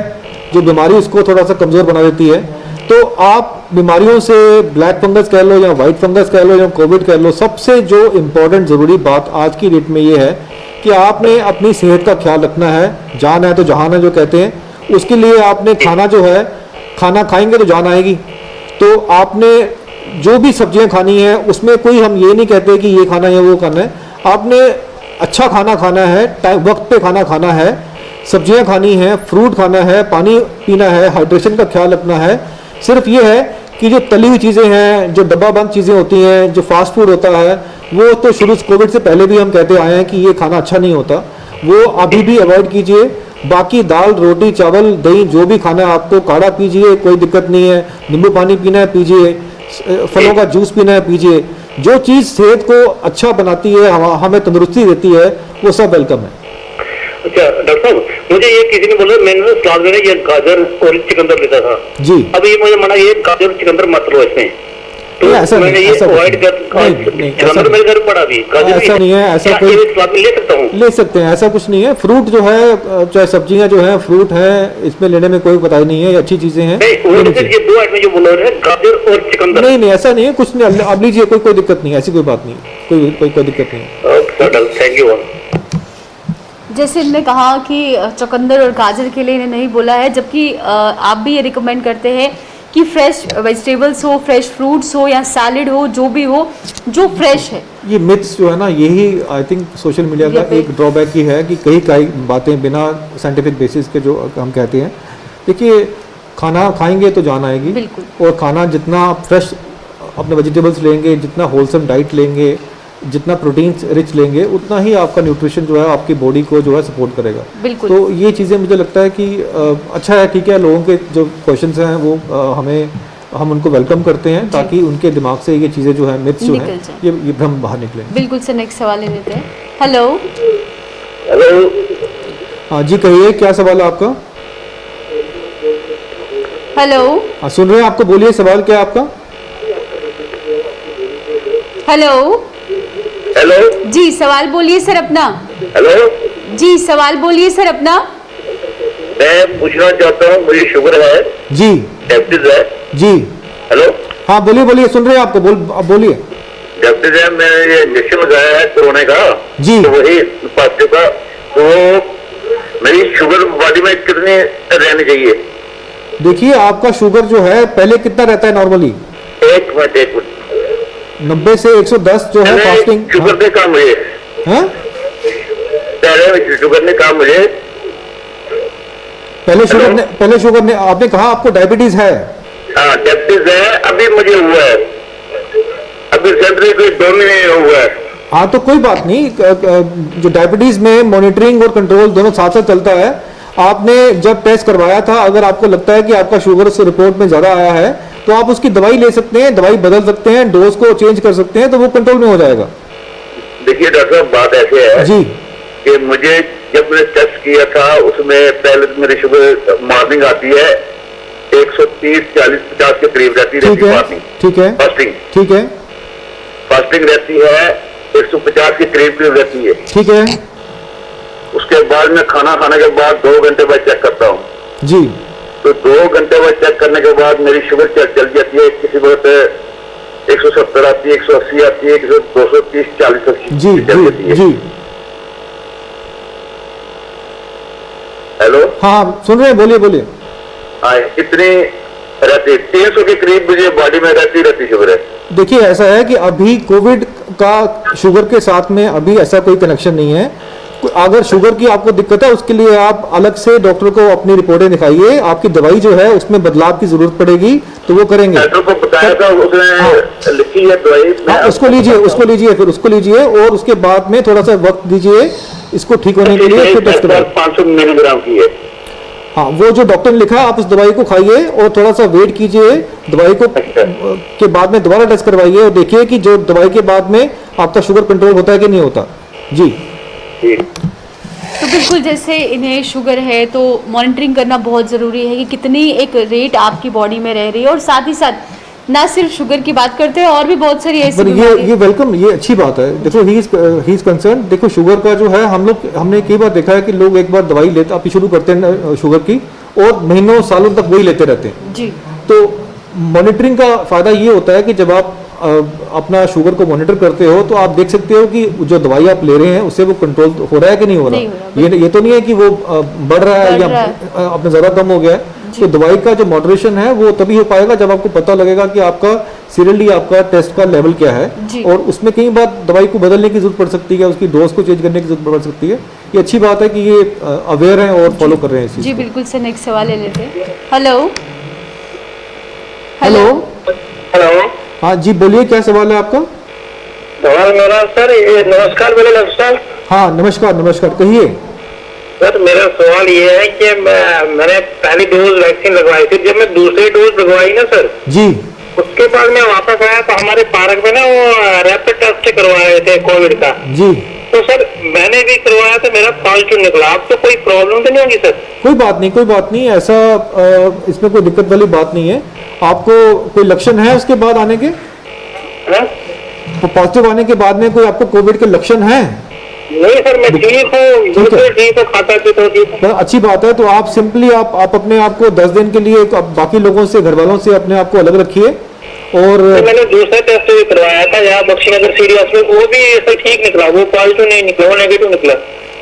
जो बीमारी उसको थोड़ा सा कमज़ोर बना देती है, तो आप बीमारियों से ब्लैक फंगस कह लो या वाइट फंगस कह लो या कोविड कह लो, सबसे जो इम्पोर्टेंट ज़रूरी बात आज की डेट में ये है कि आपने अपनी सेहत का ख्याल रखना है। जान है तो जहान है जो कहते हैं, उसके लिए आपने खाना जो है, खाना खाएंगे तो जान आएगी। तो आपने जो भी सब्जियां खानी है उसमें कोई हम ये नहीं कहते कि ये खाना है वो खाना है, आपने अच्छा खाना खाना है, टाइम वक्त पे खाना खाना है, सब्जियां खानी है, फ्रूट खाना है, पानी पीना है, हाइड्रेशन का ख्याल रखना है। सिर्फ ये है कि जो तली हुई चीज़ें हैं, जो डब्बा बंद चीज़ें होती हैं, जो फास्ट फूड होता है, वो तो शुरू कोविड से पहले भी हम कहते आए हैं कि ये खाना अच्छा नहीं होता, वो अभी भी अवॉइड कीजिए। बाकी दाल, रोटी, चावल, दही जो भी खाना है आपको, काढ़ा पीजिए, कोई दिक्कत नहीं है, नींबू पानी पीना है पीजिए, फलों का जूस पीना है पीजिए। जो चीज़ सेहत को अच्छा बनाती है, हमें तंदुरुस्ती देती है, वो सब वेलकम है। अच्छा डॉक्टर साहब, मुझे ये किसी ने बोला, मैंने सलाद में ये गाजर और चुकंदर लेता था जी। अब ये मुझे मना, ये गाजर और चुकंदर मत लो इसमें, तो ऐसा मैंने नहीं, ये ऐसा अवॉइड कर। नहीं, चुकंदर मेरे घर पड़ा भी, गाजर ऐसा नहीं है, ऐसा कोई कोई सलाद में ले सकता हूँ? ले सकते हैं, ऐसा कुछ नहीं है। फ्रूट जो है, चाहे सब्जियां जो है, फ्रूट है, इसमें लेने में कोई पता नहीं है, ये अच्छी चीजें हैं। ये दो आइटम जो बोल रहे हैं, गाजर और चुकंदर। नहीं, ऐसा नहीं है, कुछ नहीं, आप लीजिए, कोई दिक्कत नहीं है, ऐसी कोई बात नहीं, कोई दिक्कत नहीं है। Thank you. जैसे इन्होंने कहा कि चुकंदर और गाजर के लिए इन्हें नहीं बोला है, जबकि आप भी ये रिकमेंड करते हैं कि फ्रेश वेजिटेबल्स हो, फ्रेश फ्रूट्स हो या सैलेड हो, जो भी हो जो फ्रेश है। ये मिथ्स जो है ना, यही आई थिंक सोशल मीडिया का एक ड्रॉबैक ही है कि कई बातें बिना साइंटिफिक बेसिस के जो हम कहते हैं। देखिए, खाना खाएंगे तो जान आएगी, और खाना जितना आप फ्रेश अपने वेजिटेबल्स लेंगे, जितना होलसम डाइट लेंगे, जितना प्रोटीन रिच लेंगे, उतना ही आपका न्यूट्रिशन जो है आपकी बॉडी को जो है सपोर्ट करेगा। बिल्कुल। तो ये चीज़ें मुझे लगता है कि अच्छा है, ठीक है, लोगों के जो क्वेश्चंस हैं वो हम उनको वेलकम करते हैं, ताकि उनके दिमाग से ये चीज़ें जो है, मिथ्स जो है, ये भ्रम बाहर निकले। बिल्कुल सर, नेक्स्ट सवाल ले लेते हैं। हेलो हेलो, हाँ जी, कहिए, क्या सवाल है आपका? हेलो, हाँ, सुन रहे हैं आपको, बोलिए, सवाल क्या है आपका? हेलो हेलो जी, सवाल बोलिए सर अपना। हेलो जी, सवाल बोलिए सर अपना। मैं पूछना चाहता हूँ, मुझे शुगर है जी, डायबिटीज है जी। हेलो, हाँ, बोलिए, सुन रहे हैं आपको, बोलिए। डायबिटीज है, मैंने ये इंजेक्शन लगाया है कोरोना का जी, तो वही पॉजिटिव का, तो मेरी शुगर बॉडी में कितनी रहनी चाहिए? देखिए, आपका शुगर जो है पहले कितना रहता है नॉर्मली? एक मिनट 90 से 110 जो है फास्टिंग। शुगर ने कहा मुझे, हाँ? पहले शुगर ने कहा मुझे, पहले शुगर ने आपने कहा आपको डायबिटीज है? हाँ डायबिटीज है, अभी मुझे हुआ है, अभी रिसेंटली कोई 2 महीने हुआ है। हाँ, तो कोई बात नहीं, जो डायबिटीज में मॉनिटरिंग और कंट्रोल दोनों साथ साथ चलता है। आपने जब टेस्ट करवाया था, अगर आपको लगता है कि आपका शुगर उस रिपोर्ट में ज्यादा आया है, तो आप उसकी दवाई ले सकते हैं, दवाई बदल सकते हैं, डोज को चेंज कर सकते हैं, तो वो कंट्रोल में हो जाएगा। देखिए डॉक्टर साहब, बात ऐसे है जी कि मुझे जब मैंने टेस्ट किया था, उसमें पहले तो मेरी शुगर मॉर्निंग आती है 130, 40, 50 के करीब रहती है मॉर्निंग, ठीक है, फास्टिंग, ठीक है, फास्टिंग रहती है 150 के करीब रहती है, ठीक है। उसके बाद मैं खाना खाने के बाद 2 घंटे बाद चेक करता हूँ जी, तो 2 घंटे बाद चेक करने के बाद मेरी शुगर चल जाती है, किसी वक्त 170 आती है, 180 आती है, 230, 40 जी, चल जाती है। जी। हेलो, हाँ, सुन रहे हैं, बोलिए। हाँ, इतनी रहती 300 के करीब मुझे बॉडी में रहती शुगर है। देखिए, ऐसा है कि अभी कोविड का शुगर के साथ में अभी ऐसा कोई कनेक्शन नहीं है। अगर शुगर की आपको दिक्कत है उसके लिए आप अलग से डॉक्टर को अपनी रिपोर्टें दिखाइए, आपकी दवाई जो है उसमें बदलाव की जरूरत पड़ेगी तो वो करेंगे। डॉक्टर को बताया था, उसने लिखी है दवाई। हाँ, उसको लीजिए फिर उसको लीजिए और उसके बाद में थोड़ा सा वक्त दीजिए इसको ठीक होने के लिए, फिर टेस्ट कराइए। 500 मिलीग्राम की है। हाँ, वो जो डॉक्टर ने लिखा आप उस दवाई को खाइए और थोड़ा सा वेट कीजिए, दवाई को के बाद में दोबारा टेस्ट करवाइए और देखिए कि जो दवाई के बाद में आपका शुगर कंट्रोल होता है कि नहीं होता। जी तो बिल्कुल जैसे इन्हें शुगर है तो मॉनिटरिंग करना बहुत ज़रूरी है कि कितनी एक रेट आपकी बॉडी में रह रही है, और साथ ही साथ ना सिर्फ शुगर की बात करते हैं और भी बहुत सारी ऐसी ये वेलकम, ये अच्छी बात है। देखो ही इज कंसर्न, देखो शुगर का जो है हमने कई बार देखा है कि लोग एक बार दवाई लेते आप शुरू करते हैं शुगर की और महीनों सालों तक वही लेते रहते हैं जी। तो मॉनिटरिंग का फायदा ये होता है कि जब आप अपना शुगर को मॉनिटर करते हो तो आप देख सकते हो कि जो दवाई आप ले रहे हैं उससे वो कंट्रोल हो रहा है कि नहीं हो रहा। ये तो नहीं है कि वो बढ़ रहा है या अपने ज़्यादा कम हो गया है। तो दवाई का जो मॉडरेशन है वो तभी हो पाएगा जब आपको पता लगेगा कि आपका सीरियसली आपका टेस्ट का लेवल क्या है, और उसमें कई बार दवाई को बदलने की जरूरत पड़ सकती है, उसकी डोज को चेंज करने की जरूरत पड़ सकती है। ये अच्छी बात है कि ये अवेयर हैं और फॉलो कर रहे हैं इस चीज़ जी को। बिल्कुल सर, नेक्स्ट सवाल ले लेते हैं। Hello hello. हाँ जी बोलिए, क्या सवाल है आपका? सवाल मेरा सर, ये नमस्कार मेरे डॉक्टर साहब। हाँ नमस्कार कहिए। सर मेरा सवाल ये है कि मैंने पहली डोज वैक्सीन लगवाई थी, जब मैं दूसरी डोज लगवाई ना सर जी, उसके बाद मैं वापस आया तो हमारे पार्क में ना वो रैपिड टेस्ट करवाए थे कोविड का जी। तो सर मैंने भी करवाया था, मेरा पॉजिटिव निकला। अब तो कोई प्रॉब्लम तो नहीं होगी सर? कोई बात नहीं, ऐसा इसमें कोई दिक्कत वाली बात नहीं है। आपको कोई लक्षण है उसके बाद आने के? पॉजिटिव आने के बाद में कोई आपको कोविड के लक्षण हैं? नहीं सर, मैं ठीक हूँ, बिल्कुल ठीक हूँ, खाता पीता हूँ, ठीक हूँ। अच्छी बात है। तो आप सिंपली आप अपने आप को 10 दिन के लिए बाकी लोगों से, घर वालों से अपने आप को अलग रखिए। और मैंने दूसरा टेस्ट भी करवाया था यहाँ बख्शीनगर सीरियस में, वो भी ऐसा ठीक निकला, वो पॉजिटिव नहीं निकला, वो नेगेटिव निकला।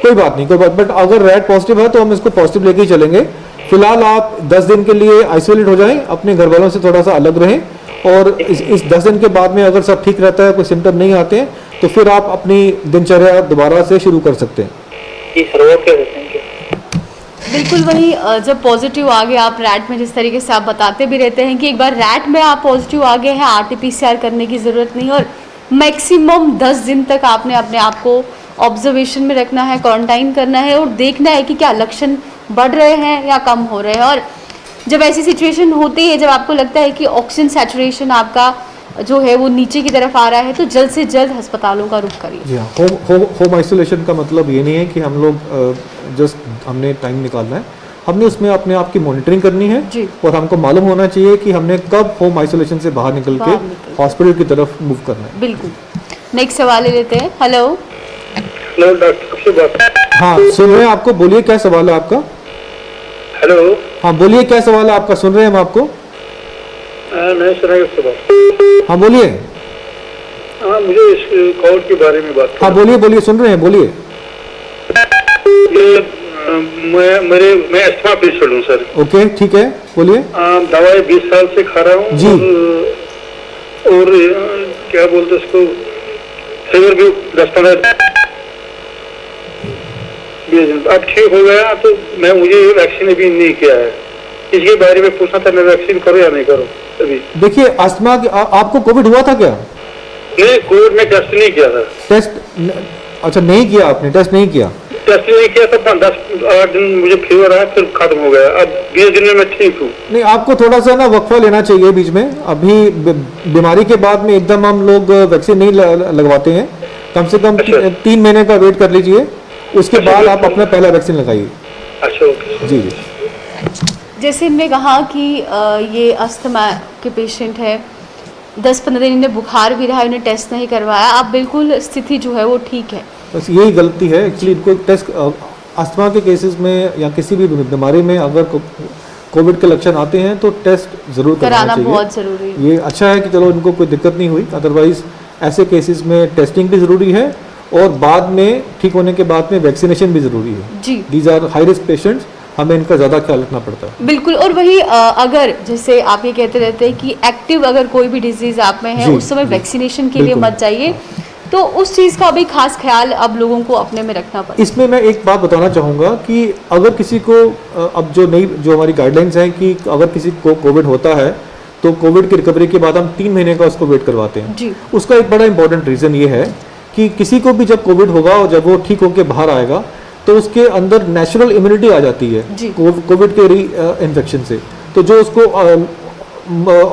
कोई बात नहीं, बट अगर रैट पॉजिटिव है तो हम इसको पॉजिटिव लेके ही चलेंगे। फिलहाल आप 10 दिन के लिए आइसोलेट हो जाएं, अपने घर वालों से थोड़ा सा अलग रहें, और इस 10 दिन के बाद में अगर सब ठीक रहता है, कोई सिम्टम नहीं आते हैं, तो फिर आप अपनी दिनचर्या दोबारा से शुरू कर सकते हैं। जी सर, ओके, थैंक यू। बिल्कुल वही जब पॉजिटिव आ गए आप रैट में, जिस तरीके से आप बताते भी रहते हैं कि एक बार रैट में आप पॉजिटिव आ गए हैं, RT-PCR करने की ज़रूरत नहीं, और मैक्सिमम 10 दिन तक आपने अपने आप को ऑब्जर्वेशन में रखना है, क्वारंटाइन करना है और देखना है कि क्या लक्षण बढ़ रहे हैं या कम हो रहे हैं। और जब ऐसी सिचुएशन होती है, जब आपको लगता है कि ऑक्सीजन सैचुरेशन आपका जो है वो नीचे की तरफ आ रहा है, तो जल्द से जल्द अस्पतालों का रुख करिए। जी हाँ, होम आइसोलेशन का मतलब ये नहीं है कि हम लोग जस्ट हमने टाइम निकालना है, हमने उसमें अपने आप की मॉनिटरिंग करनी है जी। और हमको मालूम होना चाहिए कि हमने कब होम आइसोलेशन से बाहर निकल के हॉस्पिटल की तरफ मूव करना है। बिल्कुल। नेक्स्ट सवाल ले लेते हैं। हेलो डॉक्टर, हाँ सुन रहे हैं आपको, बोलिए क्या सवाल है आपका? हेलो। हाँ बोलिए क्या सवाल है आपका, सुन रहे हैं हम आपको। नहीं सुना। हाँ बोलिए। हाँ, मुझे इस कोविड के बारे में बात। हाँ बोलिए, सुन रहे हैं, बोलिए। मैं अस्थमा पेशेंट हूँ सर। ओके ठीक है, बोलिए। दवाई 20 साल से खा रहा हूँ जी। और क्या बोलते उसको, फेवर भी 10-15 अब ठीक हो गया। तो मुझे वैक्सीन अभी नहीं किया है, इसके बारे में पूछना था, मैं वैक्सीन करूँ या नहीं करूँ अभी? देखिए अस्थमा आपको कोविड हुआ था क्या? नहीं, कोविड में टेस्ट नहीं किया था। टेस्ट अच्छा नहीं किया आपने, टेस्ट नहीं किया? टेस्ट नहीं किया था, 10-8 दिन मुझे फीवर आया, फिर खत्म हो गया। अब 20 दिन में मैं ठीक हूँ। नहीं, आपको थोड़ा सा ना वक्फा लेना चाहिए बीच में। अभी बीमारी के बाद में एकदम हम लोग वैक्सीन नहीं लगवाते हैं, कम से कम 3 महीने का वेट कर लीजिए, उसके बाद आप अपना पहला वैक्सीन लगाइए। अच्छा ओके जी। जैसे इनने कहा कि ये अस्थमा के पेशेंट है, 10-15 दिन इन्हें बुखार भी रहा, इन्हें टेस्ट नहीं करवाया, अब बिल्कुल स्थिति जो है वो ठीक है। बस यही गलती है एक्चुअली। इनको टेस्ट अस्थमा के केसेस में या किसी भी बीमारी में अगर कोविड के लक्षण आते हैं तो टेस्ट जरूर कराना चाहिए। बहुत जरूरी है। ये अच्छा है कि चलो इनको कोई दिक्कत नहीं हुई, अदरवाइज ऐसे केसेस में टेस्टिंग भी जरूरी है और बाद में ठीक होने के बाद में वैक्सीनेशन भी जरूरी है जी। These are high risk patients, हमें इनका ज़्यादा ख्याल रखना पड़ता है। बिल्कुल। और वही अगर जैसे आप ये कहते रहते हैं कि एक्टिव अगर कोई भी डिजीज आप में है, उस समय वैक्सीनेशन के लिए मत जाइए। तो उस चीज़ का भी खास ख्याल अब लोगों को अपने में रखना पड़ेगा। इसमें मैं एक बात बताना चाहूँगा कि अगर किसी को अब जो हमारी गाइडलाइंस हैं कि अगर किसी को कोविड होता है तो कोविड की रिकवरी के बाद हम 3 महीने का उसको वेट करवाते हैं जी। उसका एक बड़ा इंपॉर्टेंट रीज़न ये है कि किसी को भी जब कोविड होगा और जब वो ठीक होकर बाहर आएगा तो उसके अंदर नेचुरल इम्यूनिटी आ जाती है कोविड के इन्फेक्शन से। तो जो उसको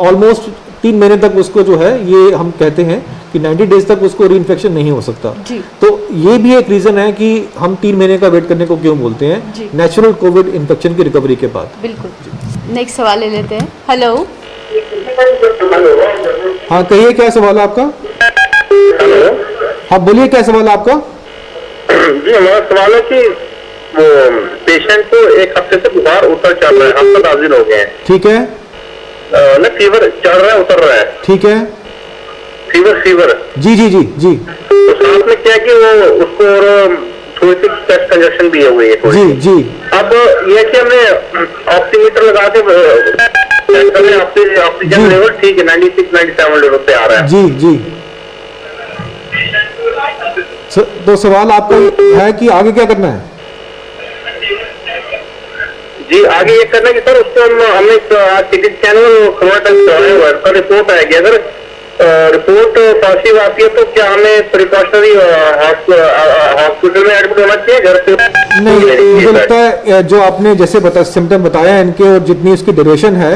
ऑलमोस्ट 3 महीने तक उसको जो है ये हम कहते हैं कि 90 डेज तक उसको री-इन्फेक्शन नहीं हो सकता। तो ये भी एक रीज़न है कि हम 3 महीने का वेट करने को क्यों बोलते हैं नेचुरल कोविड इन्फेक्शन की रिकवरी के बाद। बिल्कुल। नेक्स्ट सवाल ले लेते हैं। हेलो। हाँ कहिए, क्या सवाल है आपका? हाँ बोलिए, क्या सवाल है आपका? जी हमारा सवाल है कि वो पेशेंट को 1 हफ्ते से बुखार उतर चढ़ रहा है, हफ्ता 10 दिन हो गए हैं। ठीक है। ना फीवर चढ़ रहा है उतर रहा है। ठीक है। फीवर जी जी जी जी। तो साथ में क्या कि वो उसको और थोड़ी सी चेस्ट कंजक्शन भी हुई है जी जी। अब ये कि हमने ऑक्सीमीटर लगा के ऑक्सीजन लेवल ठीक है 96-97 लेवल पे आ रहा है। जी जी। तो सवाल आपका है कि आगे क्या करना है? जी आगे ये करना है कि सर उसको हमने सीटी स्कैन में का रिपोर्ट आएगी, अगर रिपोर्ट पॉजिटिव आती है तो क्या हमें प्रिकॉशनरी हॉस्पिटल में एडमिट होना चाहिए, घर पे? नहीं, मुझे लगता है जो आपने जैसे सिम्टम बताया इनके और जितनी उसकी ड्यूरेशन है,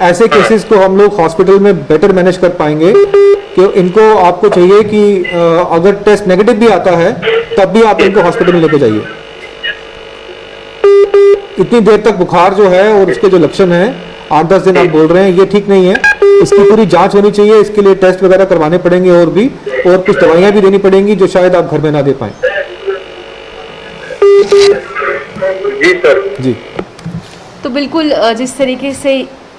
ऐसे केसेस को हम लोग हॉस्पिटल में बेटर मैनेज कर पाएंगे। कि इनको आपको चाहिए कि अगर टेस्ट नेगेटिव भी आता है तब भी आप इनको हॉस्पिटल में लेके जाइए। इतनी देर तक बुखार जो है और उसके जो लक्षण हैं 8-10 दिन आप बोल रहे हैं, ये ठीक नहीं है। इसकी पूरी जांच होनी चाहिए, इसके लिए टेस्ट वगैरह करवाने पड़ेंगे और कुछ दवाइयां भी देनी पड़ेंगी जो शायद आप घर में ना दे पाएं। जी सर। जी। तो बिल्कुल जिस तरीके से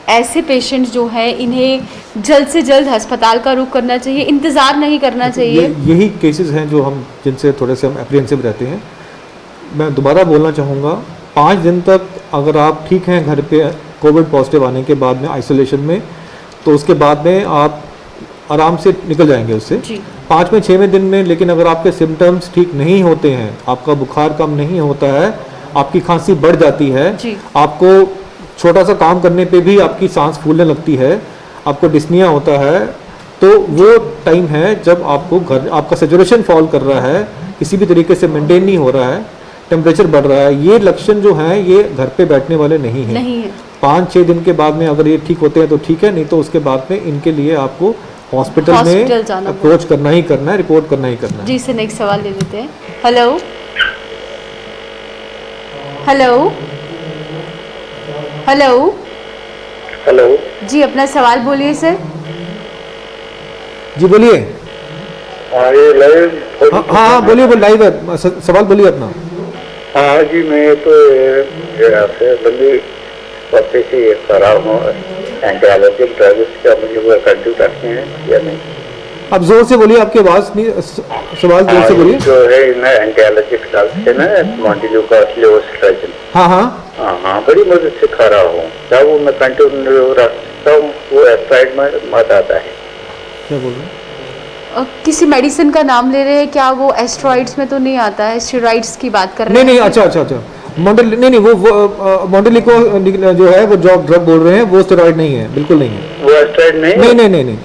ऐसे पेशेंट जो हैं इन्हें जल्द से जल्द अस्पताल का रुख करना चाहिए, इंतज़ार नहीं करना चाहिए। यही केसेस हैं जो हम जिनसे थोड़े से हम एप्रीहेंसिव रहते हैं। मैं दोबारा बोलना चाहूँगा, 5 दिन तक अगर आप ठीक हैं घर पे कोविड पॉजिटिव आने के बाद में आइसोलेशन में, तो उसके बाद में आप आराम से निकल जाएंगे उससे 5वें 6वें दिन में। लेकिन अगर आपके सिम्टम्स ठीक नहीं होते हैं, आपका बुखार कम नहीं होता है, आपकी खांसी बढ़ जाती है, आपको छोटा सा काम करने पे भी आपकी सांस फूलने लगती है, आपको डिस्निया होता है, तो वो टाइम है जब आपका सैचुरेशन फॉल कर रहा है, किसी भी तरीके से मेंटेन नहीं हो रहा है, टेम्परेचर बढ़ रहा है। ये लक्षण जो हैं ये घर पे बैठने वाले नहीं है। 5-6 दिन के बाद में अगर ये ठीक होते हैं तो ठीक है, नहीं तो उसके बाद में इनके लिए आपको हॉस्पिटल में अप्रोच करना ही करना है, रिपोर्ट करना ही करना है। जी से नेक्स्ट सवाल ले लेते हैं। हेलो। हेलो। हेलो। हेलो। जी अपना सवाल बोलिए सर। जी बोलिए। ये लाइव। हाँ बोलिए, लाइव है, सवाल बोलिए अपना। हाँ जी, मैं तो आपसे लंबी वक्त से ये कर रहा हूँ, एंटी एलर्जिक ड्रग्स का मुझे वो कंटिन्यू करते हैं या नहीं? अब जोर से बोलिए, आपकी आवाज़ नहीं, सवाल जोर से बोलिए। जो है ना एंटी एलर्जिक ड्रग्स है ना, मोंटेल्यूकास लेवोसिट्राजिन। हाँ हाँ हाँ, बड़ी मदद से खा रहा हूँ। क्या वो मैं कंटिन्यू रखता हूँ, वो एस्ट्राइड में मत आता है? क्या बोल रहे हैं? किसी मेडिसिन का नाम ले रहे हैं क्या? वो एस्टेरॉइड्स में तो नहीं आता है, स्टेरॉइड्स की बात कर रहे हैं? नहीं, अच्छा नहीं, वो मोंटेलिको जो है वो जो ड्रग बोल रहे हैं वो स्टेरॉइड नहीं है, बिल्कुल नहीं है। वो एस्ट्राइड नहीं? नहीं।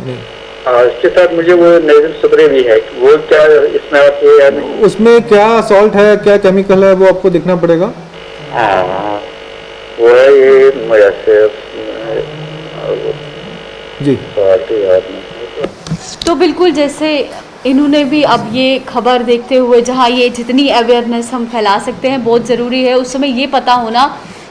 इसके साथ मुझे वो नेजल स्प्रे भी है, वो क्या इसमें आती है या नहीं? उसमें क्या सॉल्ट है, क्या केमिकल है, वो आपको देखना पड़ेगा। हाँ, वो है ये मुझे जी याद नहीं। तो बिल्कुल जैसे इन्होंने भी अब ये खबर देखते हुए, जहाँ ये जितनी अवेयरनेस हम फैला सकते हैं बहुत ज़रूरी है, उस समय ये पता होना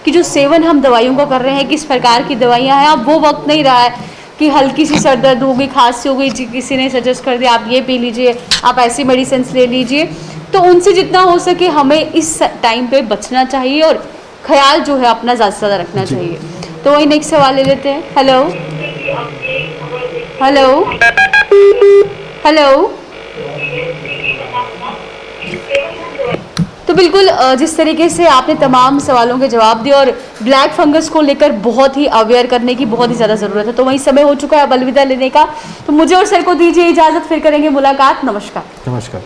कि जो सेवन हम दवाइयों का कर रहे हैं किस प्रकार की दवाइयाँ हैं। अब वो वक्त नहीं रहा है कि हल्की सी सर दर्द हो गई, खांसी हो गई, किसी ने सजेस्ट कर दिया आप ये पी लीजिए, आप ऐसी मेडिसिन ले लीजिए। तो उनसे जितना हो सके हमें इस टाइम पे बचना चाहिए और ख्याल जो है अपना ज़्यादा से ज़्यादा रखना चाहिए। तो वही नेक्स्ट सवाल ले लेते हैं। हेलो। तो तो बिल्कुल जिस तरीके से आपने तमाम सवालों के जवाब दिए और ब्लैक फंगस को लेकर बहुत ही अवेयर करने की बहुत ही ज़्यादा ज़रूरत है, तो वही समय हो चुका है अब अलविदा लेने का। तो मुझे और सर को दीजिए इजाज़त, फिर करेंगे मुलाकात। नमस्कार। नमस्कार।